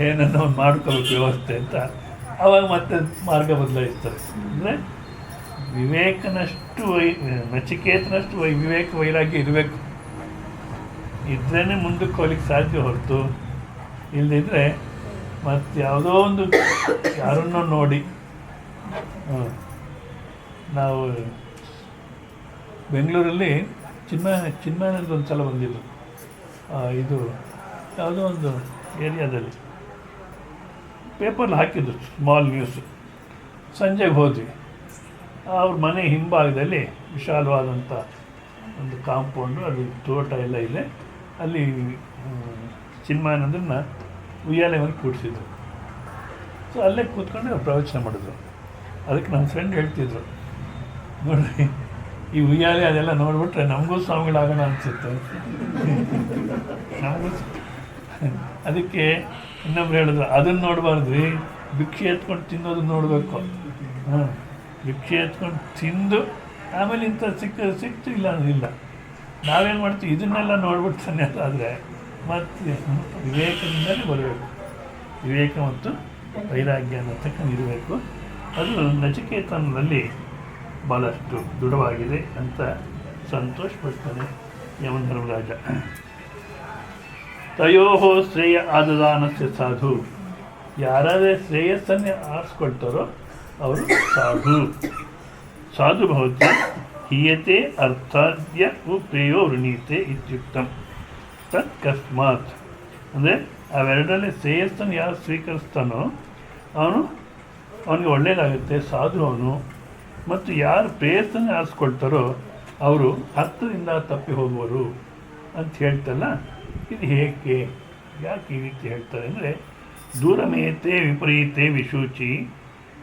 ಏನನ್ನ ಒಂದು ಮಾಡ್ಕೋಬೇಕು ವ್ಯವಸ್ಥೆ ಅಂತ ಆವಾಗ ಮತ್ತೆ ಮಾರ್ಗ ಬದಲಾಯಿಸ್ತಾರೆ. ಅಂದರೆ ವಿವೇಕನಷ್ಟು ನಚಿಕೇತನಷ್ಟು ವಿವೇಕ ವೈರಾಗ್ಯ ಇರಬೇಕು. ಇದ್ರೇ ಮುಂದಕ್ಕೆ ಹೋಗ್ಲಿಕ್ಕೆ ಸಾಧ್ಯ ಹೊರತು ಇಲ್ಲದಿದ್ದರೆ ಮತ್ತು ಯಾವುದೋ ಒಂದು ಯಾರನ್ನೋ ನೋಡಿ. ನಾವು ಬೆಂಗಳೂರಲ್ಲಿ ಚಿನ್ಮಯನದ್ದು ಒಂದು ಸಲ ಬಂದಿದ್ದು. ಇದು ಯಾವುದೋ ಒಂದು ಏರಿಯಾದಲ್ಲಿ ಪೇಪರ್ಲ್ಲಿ ಹಾಕಿದ್ದು ಸ್ಮಾಲ್ ನ್ಯೂಸು. ಸಂಜೆಗೆ ಹೋದ್ವಿ. ಅವ್ರ ಮನೆ ಹಿಂಭಾಗದಲ್ಲಿ ವಿಶಾಲವಾದಂಥ ಒಂದು ಕಾಂಪೌಂಡು, ಅದು ತೋಟ ಎಲ್ಲ ಇದೆ. ಅಲ್ಲಿ ಚಿನ್ಮಯನಂದ್ರನ್ನ ಉಯ್ಯಾಲೆ ಮೇಲೆ ಕೂಡಿಸಿದ್ರು. ಸೊ ಅಲ್ಲೇ ಕೂತ್ಕೊಂಡು ಅವ್ರು ಪ್ರವಚನ ಮಾಡಿದ್ರು. ಅದಕ್ಕೆ ನಮ್ಮ ಫ್ರೆಂಡ್ ಹೇಳ್ತಿದ್ರು, ನೋಡ್ರಿ ಈ ಉಯ್ಯಾಲೆ ಅದೆಲ್ಲ ನೋಡಿಬಿಟ್ರೆ ನಮಗೂ ಸ್ವಾಮಿಗಳಾಗೋಣ ಅನಿಸುತ್ತೆ. ನಮಗೂ ಅದಕ್ಕೆ ಇನ್ನೊಬ್ರು ಹೇಳಿದ್ರು, ಅದನ್ನು ನೋಡಬಾರ್ದು, ಭಿಕ್ಷೆ ಎತ್ಕೊಂಡು ತಿನ್ನೋದನ್ನ ನೋಡಬೇಕು. ಭಿಕ್ಷೆ ಎತ್ಕೊಂಡು ತಿಂದು ಆಮೇಲೆ ಇಂಥ ಸಿಕ್ತು ಇಲ್ಲ ಇಲ್ಲ. ನಾವೇನು ಮಾಡ್ತೀವಿ, ಇದನ್ನೆಲ್ಲ ನೋಡ್ಬಿಟ್ಟು ಸನ್ಯಾಸ ಆದರೆ ಮತ್ತು ವಿವೇಕದಿಂದಲೇ ಬರಬೇಕು. ವಿವೇಕ ಮತ್ತು ವೈರಾಗ್ಯ ಅನ್ನತಕ್ಕಂಥ ಇರಬೇಕು. ಅದು ನಚಿಕೇತನದಲ್ಲಿ ಭಾಳಷ್ಟು ದೃಢವಾಗಿದೆ ಅಂತ ಸಂತೋಷಪಡ್ತಾನೆ ಯಮಧರ್ಮರಾಜ. ತಯೋ ಶ್ರೇಯ ಆದದಾನಸ್ಯ ಸಾಧು. ಯಾರಾದರೆ ಶ್ರೇಯಸ್ಸನ್ನೇ ಆರಿಸ್ಕೊಳ್ತಾರೋ ಅವರು ಸಾಧು ಭವತಿ. ಹೀಯತೆ ಅರ್ಥಾದ್ಯ ಪ್ರೇಯೋ ವೃಣೀತೆ ಇತ್ಯುಕ್ತಂ ತತ್ಕಸ್ಮಾತ್. ಅಂದರೆ ಅವೆರಡರಲ್ಲಿ ಶ್ರೇಯಸ್ಸನ್ನು ಯಾರು ಸ್ವೀಕರಿಸ್ತಾನೋ ಅವನಿಗೆ ಒಳ್ಳೆಯದಾಗುತ್ತೆ, ಸಾಧು ಅವನು. ಮತ್ತು ಯಾರು ಪ್ರೇಯಸ್ಸನ್ನೇ ಆರಿಸ್ಕೊಳ್ತಾರೋ ಅವರು ಅರ್ಥದಿಂದ ತಪ್ಪಿ ಹೋಗುವರು ಅಂತ ಹೇಳ್ತಲ್ಲ. ಇದು ಯಾಕೆ ಈ ರೀತಿ ಹೇಳ್ತಾರೆ ಅಂದರೆ, ದೂರಮೇತೆ ವಿಪರೀತೆ ವಿಶೂಚಿ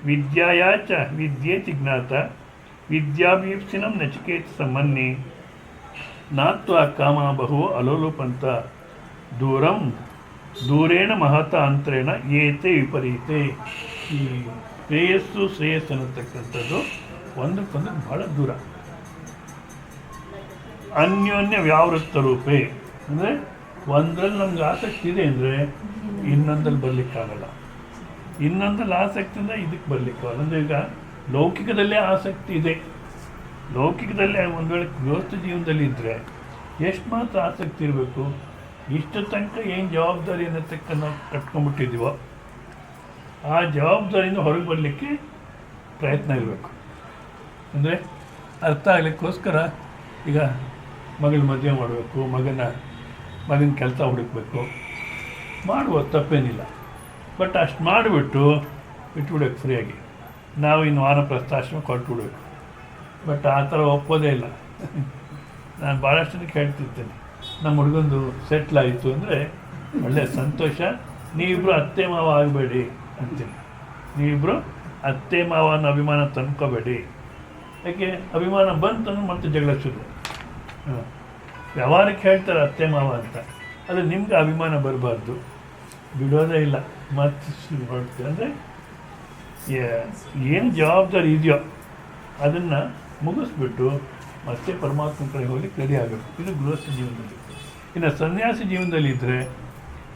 ವಿದ್ಯಾಯಾ ಚ ವಿದ್ಯೇತಿ ಜ್ಞಾತ ವಿದ್ಯಾಭೀಪ್ಸಿನಂ ನಚಿಕೇತಸ ಮನ್ನಿ ನಾತ್ವಾ ಕಾಮ ಬಹು ಅಲೋಲುಪಂತ ದೂರೇಣ ಮಹತ ಅಂತರೇಣ ಏತೆ ವಿಪರೀತೆ. ಈ ಶ್ರೇಯಸ್ಸು ಅನ್ನತಕ್ಕಂಥದ್ದು ಒಂದಕ್ಕೊಂದು ಬಹಳ ದೂರ. ಅನ್ಯೋನ್ಯ ವ್ಯಾವೃತ್ತ ರೂಪೇ ಅಂದರೆ ಒಂದರಲ್ಲಿ ನಮ್ಗೆ ಆಸಕ್ತಿ ಇದೆ ಅಂದರೆ ಇನ್ನೊಂದಲ್ಲಿ ಬರಲಿಕ್ಕಾಗಲ್ಲ, ಇನ್ನೊಂದಲ್ಲಿ ಆಸಕ್ತಿಯಿಂದ ಇದಕ್ಕೆ ಬರಲಿಕ್ಕಾಗಲ್ಲ. ಅಂದರೆ ಈಗ ಲೌಕಿಕದಲ್ಲೇ ಆಸಕ್ತಿ ಇದೆ, ಲೌಕಿಕದಲ್ಲೇ ಒಂದು ವೇಳೆ ಗೃಹಸ್ಥ ಜೀವನದಲ್ಲಿ ಇದ್ದರೆ ಎಷ್ಟು ಮಾತ್ರ ಆಸಕ್ತಿ ಇರಬೇಕು. ಇಷ್ಟು ತನಕ ಏನು ಜವಾಬ್ದಾರಿ ಅನ್ನತಕ್ಕ ನಾವು ಕಟ್ಕೊಂಡ್ಬಿಟ್ಟಿದ್ದೀವೋ ಆ ಜವಾಬ್ದಾರಿಯಿಂದ ಹೊರಗೆ ಬರಲಿಕ್ಕೆ ಪ್ರಯತ್ನ ಇರಬೇಕು. ಅಂದರೆ ಅರ್ಥ ಆಗಲಿಕ್ಕೋಸ್ಕರ ಈಗ ಮಗಳ ಮದುವೆ ಮಾಡಬೇಕು, ಮಗನ ಕೆಲಸ ಹುಡುಕಬೇಕು, ಮಾಡ್ಬೋದು, ತಪ್ಪೇನಿಲ್ಲ. ಬಟ್ ಅಷ್ಟು ಮಾಡಿಬಿಟ್ಟು ಬಿಟ್ಬಿಡ್ಬೇಕು ಫ್ರೀಯಾಗಿ. ನಾವು ಇನ್ನು ವಾನಪ್ರಸ್ಥಾಶ್ರಮ ಕೊಟ್ಬಿಡ್ಬೇಕು. ಬಟ್ ಆ ಥರ ಒಪ್ಪೋದೇ ಇಲ್ಲ. ನಾನು ಭಾಳಷ್ಟು ಜನಕ್ಕೆ ಹೇಳ್ತಿರ್ತೇನೆ, ನಮ್ಮ ಹುಡುಗಂದು ಸೆಟ್ಲ್ ಆಯಿತು ಅಂದರೆ ಒಳ್ಳೆಯ ಸಂತೋಷ, ನೀವಿಬ್ಬರು ಅತ್ತೆ ಮಾವ ಆಗಬೇಡಿ ಅಂತೀನಿ. ನೀವಿಬ್ಬರು ಅತ್ತೆ ಮಾವ ಅನ್ನೋ ಅಭಿಮಾನ ತಂದ್ಕೋಬೇಡಿ. ಯಾಕೆ ಅಭಿಮಾನ ಬಂತಂದ್ರೆ ಮತ್ತೆ ಜಗಳ ಶುರು. ವ್ಯವಹಾರಕ್ಕೆ ಹೇಳ್ತಾರೆ ಅತ್ತೆ ಮಾವ ಅಂತ, ಆದರೆ ನಿಮ್ಗೆ ಅಭಿಮಾನ ಬರಬಾರ್ದು, ಬಿಡೋದೇ ಇಲ್ಲ. ಮತ್ತೆ ಹೊರಡ್ತೀವಿ ಅಂದರೆ ಏನು ಜವಾಬ್ದಾರಿ ಇದೆಯೋ ಅದನ್ನು ಮುಗಿಸ್ಬಿಟ್ಟು ಮತ್ತೆ ಪರಮಾತ್ಮ ಕಡೆ ಹೋಗ್ಲಿಕ್ಕೆ ರೆಡಿ ಆಗಬೇಕು. ಇದು ಗೃಹಸ್ಥ ಜೀವನದಲ್ಲಿ. ಇನ್ನು ಸನ್ಯಾಸಿ ಜೀವನದಲ್ಲಿ ಇದ್ದರೆ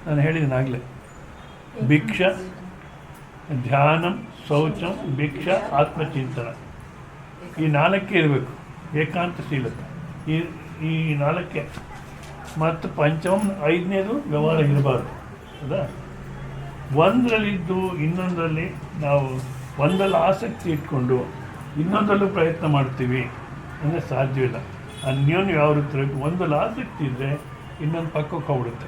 ನಾನು ಹೇಳಿದನಾಗಲೇ ಭಿಕ್ಷ, ಧ್ಯಾನಂ, ಶೌಚಂ, ಭಿಕ್ಷ, ಆತ್ಮಚಿಂತನ, ಈ ನಾಲ್ಕೇ ಇರಬೇಕು. ಏಕಾಂತಶೀಲತೆ ಈ ನಾಲ್ಕೇ. ಮತ್ತು ಪಂಚಮಂ ಐದನೇದು ವ್ಯವಹಾರ ಇರಬಾರ್ದು. ಹೌದಾ? ಒಂದರಲ್ಲಿದ್ದು ಇನ್ನೊಂದರಲ್ಲಿ ನಾವು ಒಂದರಲ್ಲಿ ಆಸಕ್ತಿ ಇಟ್ಕೊಂಡು ಇನ್ನೊಂದರಲ್ಲೂ ಪ್ರಯತ್ನ ಮಾಡ್ತೀವಿ ಅಂದರೆ ಸಾಧ್ಯವಿಲ್ಲ. ಅನ್ಯೋನ್ಯ ಯಾವ ರೀತಿ ಒಂದಲ್ಲಿ ಆಸಕ್ತಿ ಇದ್ದರೆ ಇನ್ನೊಂದು ಪಕ್ಕಕ್ಕೆ ಹೋಗ್ಬಿಡುತ್ತೆ.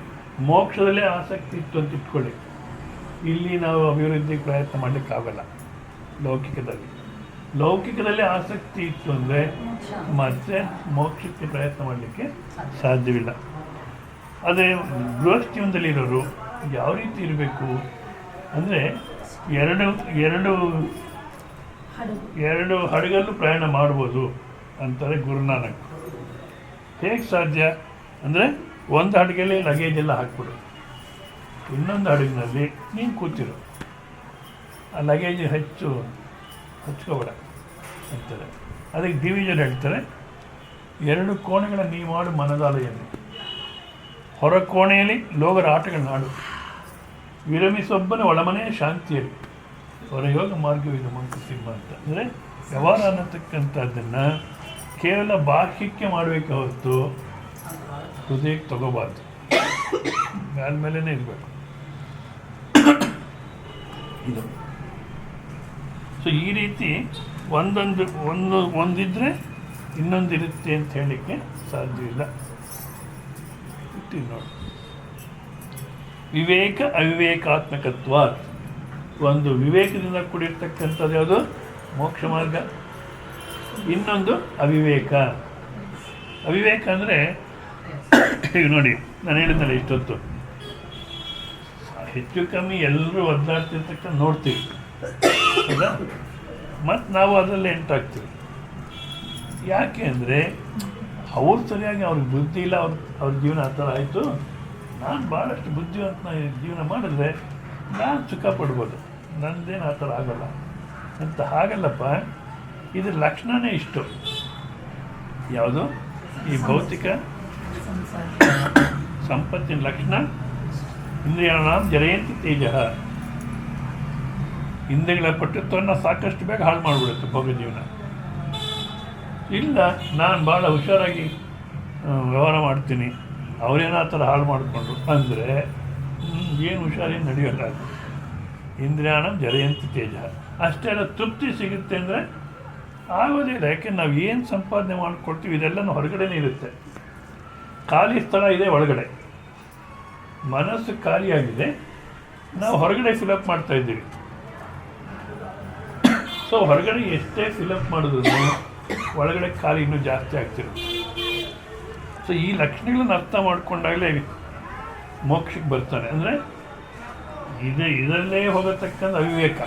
ಮೋಕ್ಷದಲ್ಲೇ ಆಸಕ್ತಿ ಇತ್ತು ಅಂತ ಇಟ್ಕೊಳ್ಳಿ, ಇಲ್ಲಿ ನಾವು ಅಭಿವೃದ್ಧಿಗೆ ಪ್ರಯತ್ನ ಮಾಡಲಿಕ್ಕಾಗಲ್ಲ. ಲೌಕಿಕದಲ್ಲಿ ಆಸಕ್ತಿ ಇತ್ತು ಅಂದರೆ ಮತ್ತೆ ಮೋಕ್ಷಕ್ಕೆ ಪ್ರಯತ್ನ ಮಾಡಲಿಕ್ಕೆ ಸಾಧ್ಯವಿಲ್ಲ. ಅದೇ ಗೃಹಸ್ಥ ಜೀವನದಲ್ಲಿರೋರು ಯಾವ ರೀತಿ ಇರಬೇಕು ಅಂದರೆ ಎರಡು ಹಡಗಲ್ಲೂ ಪ್ರಯಾಣ ಮಾಡ್ಬೋದು ಅಂತಾರೆ ಗುರುನಾನಕ್. ಹೇಗೆ ಸಾಧ್ಯ ಅಂದರೆ ಒಂದು ಹಡಗಲ್ಲಿ ಲಗೇಜ್ ಎಲ್ಲ ಹಾಕ್ಬಿಡು, ಇನ್ನೊಂದು ಹಡಗಿನಲ್ಲಿ ನೀನು ಕೂತಿರು, ಆ ಲಗೇಜ್ ಹಚ್ಕೋಬೇಡ ಅಂತಾರೆ. ಅದಕ್ಕೆ ಡಿವಿಜನ್ ಹೇಳ್ತಾರೆ, ಎರಡು ಕೋಣೆಗಳ ನೀ ಮಾಡು ಮನದಾಲೆಯಲ್ಲಿ, ಹೊರ ಕೋಣೆಯಲ್ಲಿ ಲೋಗರ ಆಟಗಳನ್ನಾಡು, ವಿರಮಿಸೊಬ್ಬನ ಒಳಮನೆಯ ಶಾಂತಿಯಲ್ಲಿ, ಹೊರಯೋಗ ಮಾರ್ಗವಿದು ಮಂಕುತಿಮ್ಮ ಅಂತ. ಅಂದರೆ ವ್ಯವಹಾರ ಅನ್ನತಕ್ಕಂಥದ್ದನ್ನು ಕೇವಲ ಬಾಹ್ಯಕ್ಕೆ ಮಾಡಬೇಕೆ ಹೊರತು ಹೃದಯಕ್ಕೆ ತಗೋಬಾರ್ದು, ಮೇಲೇ ಇರಬೇಕು ಇದು. ಸೊ ಈ ರೀತಿ ಒಂದಿದ್ರೆ ಇನ್ನೊಂದಿರುತ್ತೆ ಅಂತ ಹೇಳಲಿಕ್ಕೆ ಸಾಧ್ಯವಿಲ್ಲ. ನೋಡಿ, ವಿವೇಕ ಅವಿವೇಕಾತ್ಮಕತ್ವ. ಒಂದು ವಿವೇಕದಿಂದ ಕೂಡಿರ್ತಕ್ಕಂಥದ್ದು ಯಾವುದು? ಮೋಕ್ಷ ಮಾರ್ಗ. ಇನ್ನೊಂದು ಅವಿವೇಕ. ಅವಿವೇಕ ಅಂದರೆ ಈಗ ನೋಡಿ, ನಾನು ಹೇಳಿದ್ನಲ್ಲ ಇಷ್ಟೊತ್ತು, ಹೆಚ್ಚು ಕಮ್ಮಿ ಎಲ್ಲರೂ ಒದ್ದಾಡ್ತಿರ್ತಕ್ಕಂಥ ನೋಡ್ತೀವಿ, ಹೌದಾ? ಮತ್ತು ನಾವು ಅದರಲ್ಲಿ ಎಂಟಾಗ್ತೀವಿ. ಯಾಕೆ ಅಂದರೆ ಅವ್ರು ಸರಿಯಾಗಿ ಅವ್ರಿಗೆ ಬುದ್ಧಿ ಇಲ್ಲ, ಅವ್ರ ಜೀವನ ಆ ಥರ ಆಯಿತು, ನಾನು ಭಾಳಷ್ಟು ಬುದ್ಧಿವಂತನ ಜೀವನ ಮಾಡಿದ್ರೆ ನಾನು ಸುಖ ಪಡ್ಬೋದು, ನನ್ನದೇನು ಆ ಥರ ಆಗೋಲ್ಲ ಅಂತ. ಹಾಗಲ್ಲಪ್ಪ, ಇದ್ರ ಲಕ್ಷಣವೇ ಇಷ್ಟು. ಯಾವುದು? ಈ ಭೌತಿಕ ಸಂಪತ್ತಿನ ಲಕ್ಷಣ ಇಂದ್ರಿಯಾಣ ಜರಯಂತಿ ತೇಜ. ಇಂದ್ರಿಯಗಳ ಪಟುತ್ವವನ್ನು ಸಾಕಷ್ಟು ಬೇಗ ಹಾಳು ಮಾಡಿಬಿಡುತ್ತೆ ಭೋಗ ಜೀವನ. ಇಲ್ಲ, ನಾನು ಭಾಳ ಹುಷಾರಾಗಿ ವ್ಯವಹಾರ ಮಾಡ್ತೀನಿ, ಅವರೇನೋ ಆ ಥರ ಹಾಳು ಮಾಡಿಕೊಂಡ್ರು ಅಂದರೆ ಏನು ಹುಷಾರೇನು ನಡೆಯೋಲ್ಲ. ಇಂದ್ರಿಯಾಣ ಜರಯಂತಿ ತೇಜ. ಅಷ್ಟೇ ಅಲ್ಲ, ತೃಪ್ತಿ ಸಿಗುತ್ತೆ ಅಂದರೆ ಆಗೋದಿಲ್ಲ. ಯಾಕೆ ನಾವು ಏನು ಸಂಪಾದನೆ ಮಾಡಿಕೊಡ್ತೀವಿ ಇದೆಲ್ಲನೂ ಹೊರಗಡೆನೇ ಇರುತ್ತೆ. ಖಾಲಿ ಸ್ಥಳ ಇದೆ ಒಳಗಡೆ, ಮನಸ್ಸು ಖಾಲಿಯಾಗಿದೆ, ನಾವು ಹೊರಗಡೆ ಫಿಲಪ್ ಮಾಡ್ತಾ ಇದ್ದೀವಿ. ಸೊ ಹೊರಗಡೆ ಎಷ್ಟೇ ಫಿಲಪ್ ಮಾಡಿದ್ರು ಒಳಗಡೆ ಖಾಲಿ ಇನ್ನೂ ಜಾಸ್ತಿ ಆಗ್ತಿರುತ್ತೆ. ಸೊ ಈ ಲಕ್ಷಣಗಳನ್ನು ಅರ್ಥ ಮಾಡಿಕೊಂಡಾಗಲೇ ಮೋಕ್ಷಕ್ಕೆ ಬರ್ತಾನೆ. ಅಂದರೆ ಇದರಲ್ಲೇ ಹೋಗತಕ್ಕಂಥ ಅವಿವೇಕ.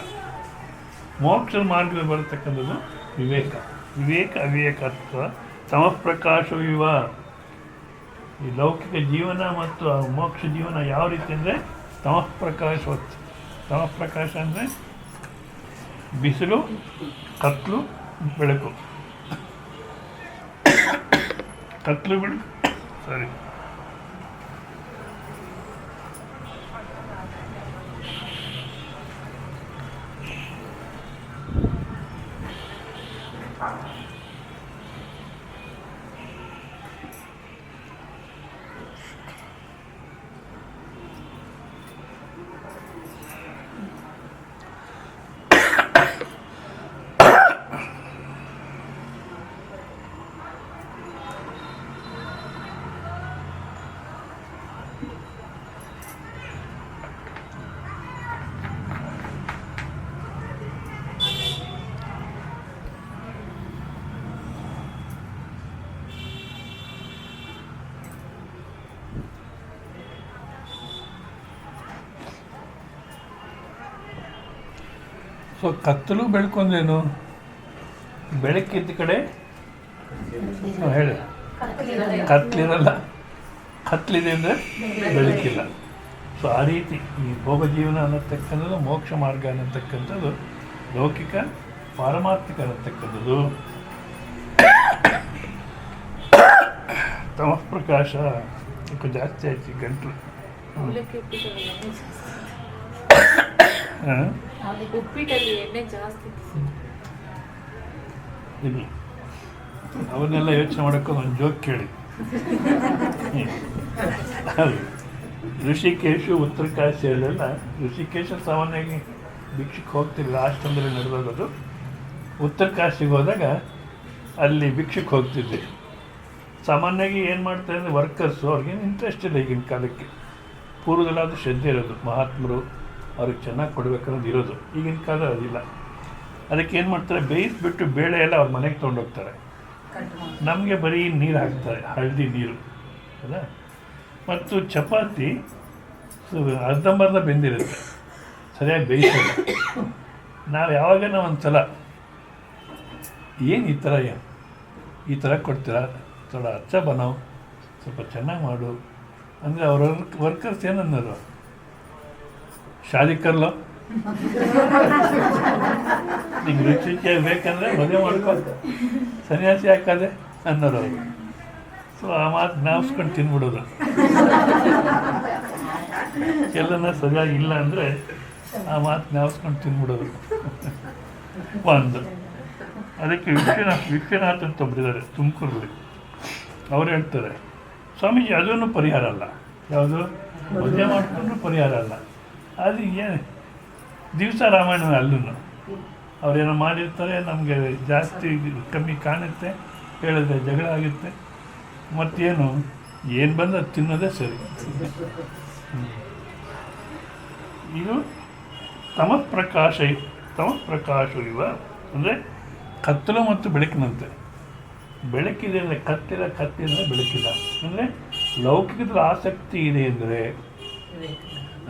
ಮೋಕ್ಷದ ಮಾರ್ಗದಲ್ಲಿ ಬರತಕ್ಕಂಥದ್ದು ವಿವೇಕ. ವಿವೇಕ ಅವಿವೇಕ ಅಥವಾ ತಮಃಪ್ರಕಾಶವಿವ. ಈ ಲೌಕಿಕ ಜೀವನ ಮತ್ತು ಮೋಕ್ಷ ಜೀವನ ಯಾವ ರೀತಿ ಅಂದರೆ ತಮಃಪ್ರಕಾಶವತ್. ತಮಃಪ್ರಕಾಶ ಅಂದರೆ ಬಿಸಿಲು, ಕತ್ಲು, ಬೆಳಕು. ಕತ್ಲು ಬೆಳಕು ಸರಿ. ಸೊ ಕತ್ತಲು ಬೆಳಕು ಅಂದ್ರೇನು? ಬೆಳಕಿದ್ದ ಕಡೆ ಹೇಳಿ ಕತ್ಲಿರಲ್ಲ, ಕತ್ಲಿದೆ ಅಂದರೆ ಬೆಳಕಿಲ್ಲ. ಸೊ ಆ ರೀತಿ ಈ ಭೋಗ ಜೀವನ ಅನ್ನತಕ್ಕಂಥದ್ದು, ಮೋಕ್ಷ ಮಾರ್ಗ ಅನ್ನತಕ್ಕಂಥದ್ದು ಲೌಕಿಕ, ಪಾರಮಾರ್ಥಿಕ ಅನ್ನತಕ್ಕಂಥದ್ದು. ತಮಃಪ್ರಕಾಶ ಸ್ವಲ್ಪ ಜಾಸ್ತಿ ಆಯ್ತು ಗಂಟಲು. ಇಲ್ಲ ಅವನ್ನೆಲ್ಲ ಯೋಚನೆ ಮಾಡೋಕ್ಕೆ ಒಂದು ಜೋಕ್ ಕೇಳಿ. ಋಷಿಕೇಶು ಉತ್ತರ ಕಾಶಿ ಅಲ್ಲೆಲ್ಲ, ಋಷಿಕೇಶ ಸಾಮಾನ್ಯವಾಗಿ ಭಿಕ್ಷಕ್ಕೆ ಹೋಗ್ತಿರಲಿಲ್ಲ, ಆಶ್ರಮದಲ್ಲಿ ನಡೆದೋದು. ಉತ್ತರ ಕಾಶಿಗೆ ಹೋದಾಗ ಅಲ್ಲಿ ಭಿಕ್ಷಕ್ಕೆ ಹೋಗ್ತಿದ್ದೆ. ಸಾಮಾನ್ಯವಾಗಿ ಏನು ಮಾಡ್ತಾರೆ ಅಂದರೆ ವರ್ಕರ್ಸು ಅವ್ರಿಗೇನು ಇಂಟ್ರೆಸ್ಟ್ ಇಲ್ಲ ಈಗಿನ ಕಾಲಕ್ಕೆ. ಪೂರ್ವದಲ್ಲಾದರೂ ಶ್ರದ್ಧೆ ಇರೋದು, ಮಹಾತ್ಮರು ಅವ್ರಿಗೆ ಚೆನ್ನಾಗಿ ಕೊಡಬೇಕನ್ನೋದು ಇರೋದು. ಈಗಿನ ಕಾಲ ಅದಿಲ್ಲ. ಅದಕ್ಕೆ ಏನು ಮಾಡ್ತಾರೆ, ಬೇಯಿಸ್ಬಿಟ್ಟು ಬೇಳೆ ಎಲ್ಲ ಅವ್ರ ಮನೆಗೆ ತೊಗೊಂಡೋಗ್ತಾರೆ. ನಮಗೆ ಬರೀ ನೀರು ಹಾಕ್ತಾರೆ, ಹಳದಿ ನೀರು ಅಲ್ಲ. ಮತ್ತು ಚಪಾತಿ ಅರ್ಧಂಬರ್ಧ ಬೆಂದಿರುತ್ತೆ, ಸರಿಯಾಗಿ ಬೇಯಿಸೋಲ್ಲ. ನಾವು ಯಾವಾಗನ ಒಂದು ಸಲ ಏನು ಈ ಥರ ಕೊಡ್ತೀರಾ, ಥೋಡ ಅಚ್ಚ ಬನಾವ್, ಸ್ವಲ್ಪ ಚೆನ್ನಾಗಿ ಮಾಡು ಅಂದರೆ ಅವ್ರ ವರ್ಕರ್ಸ್ ಏನನ್ನೋರು, ಶಾದಿ ಕರ್ಲೋ, ನಿಂಗೆ ರುಚಿಗೆ ಬೇಕಂದರೆ ಮದುವೆ ಮಾಡ್ಕೊ, ಸನ್ಯಾಸಿ ಹಾಕದೆ ಅನ್ನೋರು ಅವರು. ಸೊ ಆ ಮಾತು ಜ್ಞಾಪಿಸ್ಕೊಂಡು ತಿನ್ಬಿಡೋದು. ಎಲ್ಲನ ಸರಿಯಾಗಿ ಇಲ್ಲ ಅಂದರೆ ಆ ಮಾತು ಜ್ಞಾಪಿಸ್ಕೊಂಡು ತಿನ್ಬಿಡೋದು ಒಂದು. ಅದಕ್ಕೆ ವಿಶ್ವನಾಥ್ ಅಂತ ಒಬ್ಬರಿದ್ದಾರೆ ತುಮಕೂರಲ್ಲಿ. ಅವ್ರು ಹೇಳ್ತಾರೆ, ಸ್ವಾಮೀಜಿ ಅದೂ ಪರಿಹಾರ ಅಲ್ಲ, ಯಾವುದು ಮದುವೆ ಮಾಡಿಕೊಂಡ್ರೂ ಪರಿಹಾರ ಅಲ್ಲ. ಅದು ಏನು ದಿವಸ ರಾಮಾಯಣ ಅಲ್ಲೂ ಅವ್ರೇನೋ ಮಾಡಿರ್ತಾರೆ, ನಮಗೆ ಜಾಸ್ತಿ ಕಮ್ಮಿ ಕಾಣುತ್ತೆ, ಹೇಳಿದ್ರೆ ಜಗಳ ಆಗುತ್ತೆ, ಮತ್ತೇನು ಏನು ಬಂದು ಅದು ತಿನ್ನೋದೇ ಸರಿ. ಇದು ತಮಃಪ್ರಕಾಶ ಇವ ಅಂದರೆ ಕತ್ತಲು ಮತ್ತು ಬೆಳಕಿನಂತೆ. ಬೆಳಕಿದೆ ಅಂದರೆ ಕತ್ತಿಲ್ಲ ಬೆಳಕಿಲ್ಲ. ಅಂದರೆ ಲೌಕಿಕದ ಆಸಕ್ತಿ ಇದೆ ಅಂದರೆ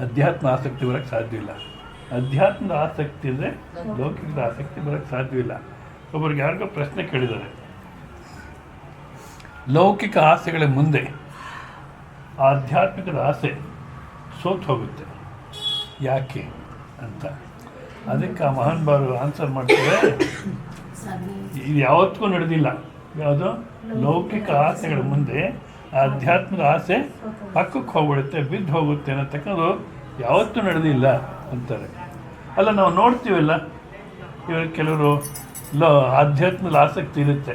ಅಧ್ಯಾತ್ಮ ಆಸಕ್ತಿ ಬರೋಕ್ಕೆ ಸಾಧ್ಯವಿಲ್ಲ. ಅಧ್ಯಾತ್ಮದ ಆಸಕ್ತಿ ಅಂದರೆ ಲೌಕಿಕದ ಆಸಕ್ತಿ ಬರೋಕ್ಕೆ ಸಾಧ್ಯವಿಲ್ಲ. ಒಬ್ಬರಿಗೆ ಯಾರಿಗೋ ಪ್ರಶ್ನೆ ಕೇಳಿದ್ದಾರೆ, ಲೌಕಿಕ ಆಸೆಗಳ ಮುಂದೆ ಆಧ್ಯಾತ್ಮಿಕದ ಆಸೆ ಸೋತು ಹೋಗುತ್ತೆ ಯಾಕೆ ಅಂತ. ಅದಕ್ಕೆ ಆ ಮಹಾನುಭಾವರು ಆನ್ಸರ್ ಮಾಡ್ತಾರೆ, ಇದು ಯಾವತ್ತಿಗೂ ನಡೆದಿಲ್ಲ. ಯಾವುದು ಲೌಕಿಕ ಆಸೆಗಳ ಮುಂದೆ ಆಧ್ಯಾತ್ಮದ ಆಸೆ ಪಕ್ಕಕ್ಕೆ ಹೋಗ್ಬಿಡುತ್ತೆ, ಬಿದ್ದು ಹೋಗುತ್ತೆ ಅನ್ನತಕ್ಕಂಥದ್ದು ಯಾವತ್ತೂ ನಡೆದಿಲ್ಲ ಅಂತಾರೆ. ಅಲ್ಲ, ನಾವು ನೋಡ್ತೀವಲ್ಲ, ಇವಾಗ ಕೆಲವರು ಆಧ್ಯಾತ್ಮದ ಆಸಕ್ತಿ ಇರುತ್ತೆ,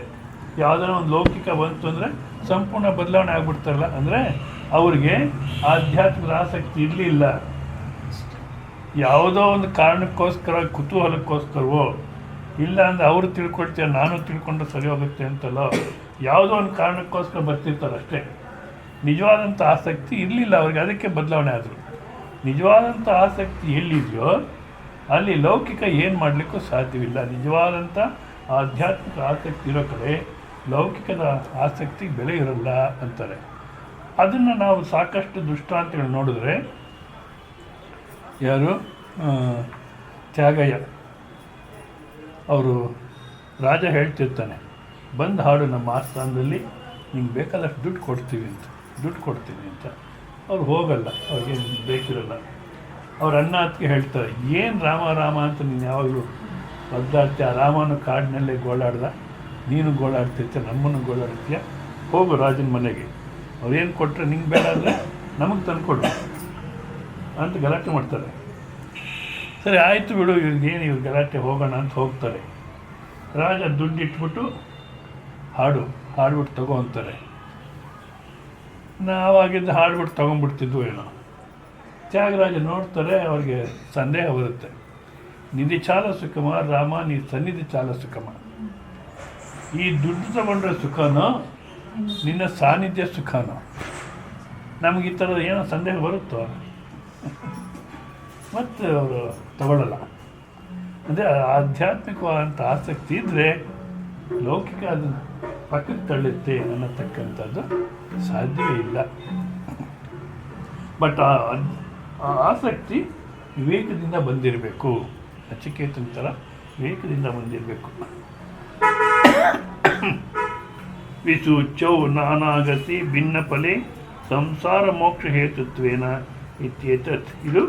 ಯಾವುದಾರ ಒಂದು ಲೌಕಿಕ ಬಂತು ಅಂದರೆ ಸಂಪೂರ್ಣ ಬದಲಾವಣೆ ಆಗ್ಬಿಡ್ತಾರಲ್ಲ. ಅಂದರೆ ಅವ್ರಿಗೆ ಆಧ್ಯಾತ್ಮದ ಆಸಕ್ತಿ ಇರಲಿಲ್ಲ, ಯಾವುದೋ ಒಂದು ಕಾರಣಕ್ಕೋಸ್ಕರ, ಕುತೂಹಲಕ್ಕೋಸ್ಕರವೋ, ಇಲ್ಲ ಅಂದರೆ ಅವರು ತಿಳ್ಕೊಳ್ತಾರೆ ನಾನು ತಿಳ್ಕೊಂಡ್ರೆ ಸರಿ ಹೋಗುತ್ತೆ ಅಂತಲೋ, ಯಾವುದೋ ಒಂದು ಕಾರಣಕ್ಕೋಸ್ಕರ ಬರ್ತಿರ್ತಾರೆ ಅಷ್ಟೇ. ನಿಜವಾದಂಥ ಆಸಕ್ತಿ ಇರಲಿಲ್ಲ ಅವ್ರಿಗೆ, ಅದಕ್ಕೆ ಬದಲಾವಣೆ ಆದರು. ನಿಜವಾದಂಥ ಆಸಕ್ತಿ ಎಲ್ಲಿದೆಯೋ ಅಲ್ಲಿ ಲೌಕಿಕ ಏನು ಮಾಡಲಿಕ್ಕೂ ಸಾಧ್ಯವಿಲ್ಲ. ನಿಜವಾದಂಥ ಆಧ್ಯಾತ್ಮಿಕ ಆಸಕ್ತಿ ಇರೋ ಕಡೆ ಲೌಕಿಕದ ಆಸಕ್ತಿಗೆ ಬೆಲೆ ಇರಲ್ಲ ಅಂತಾರೆ. ಅದನ್ನು ನಾವು ಸಾಕಷ್ಟು ದೃಷ್ಟಾಂತಗಳು ನೋಡಿದ್ರೆ, ಯಾರು ತ್ಯಾಗಯ್ಯ ಅವರು ರಾಜ ಹೇಳ್ತಿರ್ತಾನೆ, ಬಂದು ಹಾಡು ನಮ್ಮ ಆಸ್ಥಾನದಲ್ಲಿ, ನಿಂಗೆ ಬೇಕಾದಷ್ಟು ದುಡ್ಡು ಕೊಡ್ತೀನಿ ಅಂತ. ಅವ್ರು ಹೋಗಲ್ಲ, ಅವ್ರಿಗೇನು ಬೇಕಿರಲ್ಲ. ಅವ್ರ ಅಣ್ಣ ಅದಕ್ಕೆ ಹೇಳ್ತಾರೆ, ಏನು ರಾಮ ಅಂತ ನೀನು ಯಾವಾಗಲೂ ಒದ್ದಾಡ್ತೀಯ, ರಾಮನ ಕಾಡಿನಲ್ಲೇ ಗೋಳಾಡ್ದ, ನೀನು ಗೋಳಾಡ್ತಿರ್ತೀಯ, ನಮ್ಮನ್ನು ಗೋಳಾಡ್ತೀಯ, ಹೋಗು ರಾಜನ ಮನೆಗೆ, ಅವ್ರೇನು ಕೊಟ್ಟರೆ ನಿಂಗೆ ಬೇಡ ಅಂದರೆ ನಮಗೆ ತಂದುಕೊಡು ಅಂತ ಗಲಾಟೆ ಮಾಡ್ತಾರೆ. ಸರಿ ಆಯಿತು ಬಿಡು, ಇವ್ರಿಗೇನು ಇವ್ರು ಗಲಾಟೆ, ಹೋಗೋಣ ಅಂತ ಹೋಗ್ತಾರೆ. ರಾಜ ದುಡ್ಡು ಇಟ್ಬಿಟ್ಟು ಹಾಡ್ಬಿಟ್ಟು ತಗೋ ಅಂತಾರೆ. ನಾವಾಗಿದ್ದು ಹಾಡ್ಬಿಟ್ಟು ತೊಗೊಂಡ್ಬಿಡ್ತಿದ್ವು ಏನೋ. ತ್ಯಾಗರಾಜ ನೋಡ್ತಾರೆ, ಅವ್ರಿಗೆ ಸಂದೇಹ ಬರುತ್ತೆ. ನಿಧಿ ಚಾಲ ಸುಖಮ ರಾಮ, ನೀ ಸನ್ನಿಧಿ ಚಾಲ ಸುಖಮ. ಈ ದುಡ್ಡು ತಗೊಂಡ್ರೆ ಸುಖನೋ, ನಿನ್ನ ಸಾನ್ನಿಧ್ಯ ಸುಖನೋ? ನಮಗೆ ಈ ಥರದ ಏನೋ ಸಂದೇಹ ಬರುತ್ತೋ, ಮತ್ತು ಅವರು ತಗೊಳ್ಳಲ್ಲ. ಅಂದರೆ ಆಧ್ಯಾತ್ಮಿಕವಾದಂಥ ಆಸಕ್ತಿ ಇದ್ದರೆ ಲೌಕಿಕ ಅದನ್ನು ಪಕ್ಕಕ್ಕೆ ತಳ್ಳುತ್ತೆ ಅನ್ನತಕ್ಕಂಥದ್ದು ಸಾಧ್ಯವೇ ಇಲ್ಲ. ಬಟ್ ಆ ಆಸಕ್ತಿ ವಿವೇಕದಿಂದ ಬಂದಿರಬೇಕು. ನಚಿಕೇತನ ಥರ ವಿವೇಕದಿಂದ ಬಂದಿರಬೇಕು. ವಿಸೂಚ್ಯೌ ನಾನಾಗತಿ ಭಿನ್ನ ಫಲೆ ಸಂಸಾರ ಮೋಕ್ಷ ಹೇತುತ್ವೇನ ಇತ್ಯೇತತ್. ಇದು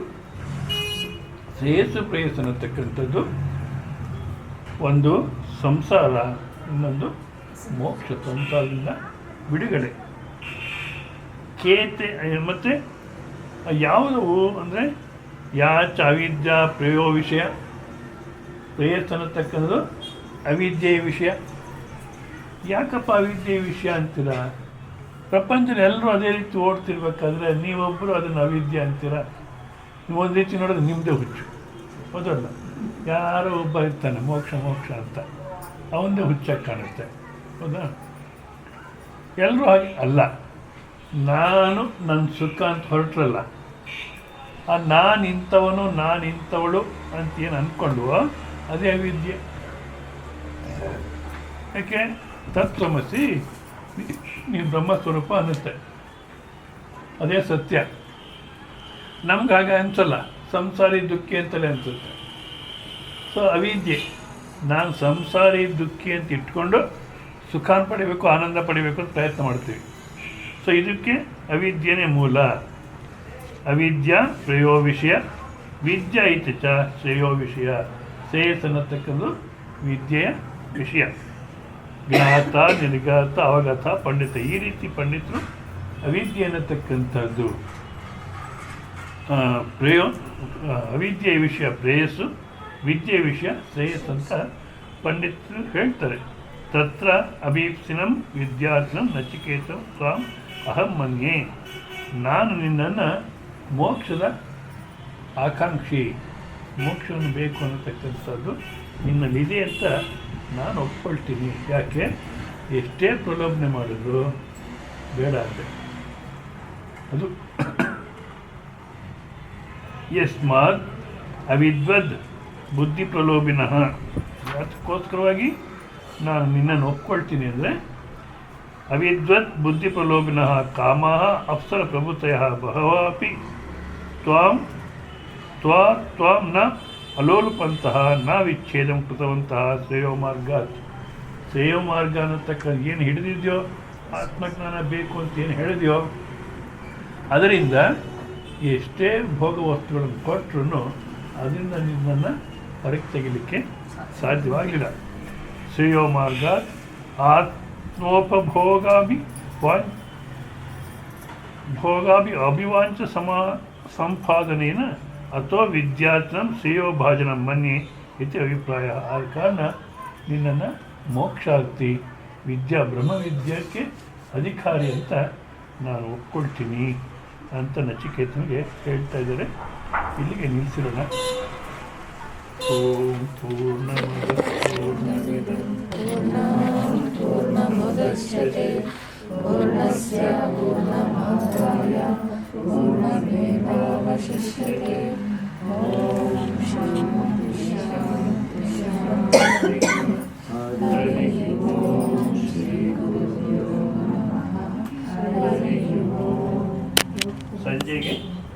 ಶ್ರೇಯಸ್ಸು ಪ್ರೇಯಸ್ಸು ಅನ್ನತಕ್ಕಂಥದ್ದು ಒಂದು ಸಂಸಾರ, ಇನ್ನೊಂದು ಮೋಕ್ಷ, ಸಂಸಾರದಿಂದ ಬಿಡುಗಡೆ. ಕೇತೆ ಮತ್ತು ಯಾವುದವು ಅಂದರೆ ಯಾಚ ಅವಿದ್ಯಾ ಪ್ರೇಯೋ ವಿಷಯ. ಪ್ರೇಯಸ್ಸು ಅನ್ನತಕ್ಕಂಥದ್ದು ಅವಿದ್ಯೆಯ ವಿಷಯ. ಯಾಕಪ್ಪ ಅವಿದ್ಯೆಯ ವಿಷಯ ಅಂತೀರ? ಪ್ರಪಂಚದಲ್ಲಿ ಎಲ್ಲರೂ ಅದೇ ರೀತಿ ಓಡ್ತಿರ್ಬೇಕಾದ್ರೆ ನೀವೊಬ್ಬರು ಅದನ್ನು ಅವಿದ್ಯೆ ಅಂತೀರ. ನೀವು ಒಂದು ರೀತಿ ನೋಡಿದ್ರೆ ನಿಮ್ಮದೇ ಹುಚ್ಚು, ಹೌದಲ್ಲ? ಯಾರೋ ಒಬ್ಬ ಇರ್ತಾನೆ ಮೋಕ್ಷ ಅಂತ, ಅವನದೇ ಹುಚ್ಚಾಗಿ ಕಾಣುತ್ತೆ, ಹೌದಾ? ಎಲ್ಲರೂ ಹಾಗೆ ಅಲ್ಲ. ನಾನು ನನ್ನ ಸುಖ ಅಂತ ಹೊರಟ್ರಲ್ಲ, ಆ ನಾನು ಇಂಥವನು ನಾನು ಇಂಥವಳು ಅಂತ ಏನು ಅಂದ್ಕೊಂಡು ಅದೇ ಅವಿದ್ಯೆ. ಯಾಕೆ? ತತ್ವಮಸಿ, ನೀವು ಬ್ರಹ್ಮಸ್ವರೂಪ ಅನ್ನುತ್ತೆ, ಅದೇ ಸತ್ಯ. ನಮ್ಗೆ ಹಾಗೆ ಅನಿಸಲ್ಲ, ಸಂಸಾರಿ ದುಃಖಿ ಅಂತಲೇ ಅನಿಸುತ್ತೆ. ಸೊ ಅವಿದ್ಯೆ, ನಾನು ಸಂಸಾರಿ ದುಃಖಿ ಅಂತ ಇಟ್ಕೊಂಡು ಸುಖಾನ್ ಪಡಿಬೇಕು, ಆನಂದ ಪಡಿಬೇಕು ಅಂತ ಪ್ರಯತ್ನ ಮಾಡ್ತೀವಿ. ಸೊ ಇದಕ್ಕೆ ಅವಿದ್ಯೆನೇ ಮೂಲ. ಅವಿದ್ಯಾ ಶ್ರೇಯೋ ವಿಷಯ, ವಿದ್ಯಾ ಇತಿ ಚ ಶ್ರೇಯೋ ವಿಷಯ. ಶ್ರೇಯಸ್ ಅನ್ನತಕ್ಕಂಥದ್ದು ವಿದ್ಯೆಯ ವಿಷಯ. ಜ್ಞಾತ, ನಿರ್ಗಾತ, ಅವಗತ, ಪಂಡಿತ, ಈ ರೀತಿ ಪಂಡಿತರು ಅವಿದ್ಯೆ ಅನ್ನತಕ್ಕಂಥದ್ದು ಅವಿದ್ಯೆಯ ವಿಷಯ ಪ್ರೇಯಸ್ಸು, ವಿದ್ಯೆಯ ವಿಷಯ ಶ್ರೇಯಸ್ ಅಂತ ಪಂಡಿತರು ಹೇಳ್ತಾರೆ. ತತ್ರ ಅಭೀಪ್ಸಿನಂ ವಿದ್ಯಾರ್ಥಿನಂ ನಚಿಕೇತಂ ತ್ವಾಂ ಅಹಂ ಮನ್ಯೆ. ನಾನು ನಿನ್ನನ್ನು ಮೋಕ್ಷದ ಆಕಾಂಕ್ಷಿ, ಮೋಕ್ಷವನ್ನು ಬೇಕು ಅನ್ನತಕ್ಕಂಥದ್ದು ನಿನ್ನಲ್ಲಿದೆ ಅಂತ ನಾನು ಒಪ್ಕೊಳ್ತೀನಿ. ಯಾಕೆ? ಎಷ್ಟೇ ಪ್ರಲೋಭನೆ ಮಾಡಿದ್ರು ಬೇಡ ಅಂದೆ. ಅದು ಯಸ್ಮಾತ್ ಅವಿದ್ವದ್ ಬುದ್ಧಿ ಪ್ರಲೋಭಿನಃ. ಅದಕ್ಕೋಸ್ಕರವಾಗಿ ನಾನು ನಿನ್ನನ್ನು ಒಪ್ಕೊಳ್ತೀನಿ ಅಂದರೆ, ಅವಿದ್ವತ್ ಬುದ್ಧಿ ಪ್ರಲೋಭಿನಃ ಕಾಮಾಃ ಅಪ್ಸರ ಪ್ರಭೃತಯಃ ಬಹವಾಪಿ ತ್ವಾಂ ನ ಅಲೋಲುಪಂತಹ ನ ವಿಚ್ಛೇದಂ ಕೃತವಂತಹ ಶ್ರೇಯೋ ಮಾರ್ಗಾತ್. ಶ್ರೇಯೋ ಮಾರ್ಗ ಅನ್ನತಕ್ಕ ಏನು ಹಿಡಿದಿದೆಯೋ, ಆತ್ಮಜ್ಞಾನ ಬೇಕು ಅಂತ ಏನು ಹೇಳಿದೆಯೋ, ಅದರಿಂದ ಎಷ್ಟೇ ಭೋಗ ವಸ್ತುಗಳನ್ನು ಕೊಟ್ಟರು ಅದರಿಂದ ನಿನ್ನನ್ನು ಹೊರಗೆ ತೆಗಿಲಿಕ್ಕೆ ಸಾಧ್ಯವಾಗಿಲ್ಲ. ಶ್ರೇಯೋ ಮಾರ್ಗ ಆತ್ಮೋಪಭೋಗಾಭಿ ಅಭಿವಾಂಚ ಸಂಪಾದನೇನ ಅಥವಾ ವಿದ್ಯಾರ್ಥಿನಂ ಶ್ರೇಯೋ ಭಾಜನಂ ಮನ್ಯೆ ಇತಿ ಅಭಿಪ್ರಾಯ. ಆದ ಕಾರಣ ನಿನ್ನನ್ನು ಮೋಕ್ಷಾರ್ಥಿ, ಬ್ರಹ್ಮವಿದ್ಯಕ್ಕೆ ಅಧಿಕಾರಿ ಅಂತ ನಾನು ಒಪ್ಕೊಳ್ತೀನಿ ಅಂತ ನಚಿಕೇತನಿಗೆ ಹೇಳ್ತಾ ಇದ್ದಾರೆ. ಇಲ್ಲಿಗೆ ನಿಲ್ಲಿಸಿರೋಣ. ಓಂ ಪೂರ್ಣಮದ ಪೂರ್ಣಮುದಚ್ಯತೆ ಪೂರ್ಣಸ್ಯ ಪೂರ್ಣಮಾದಾಯ ಪೂರ್ಣಮೇವಾವಶಿಷ್ಯತೆ. ಓಂ ಶಾಂತಿ ಶಾಂತಿ ಶಾಂತಿ.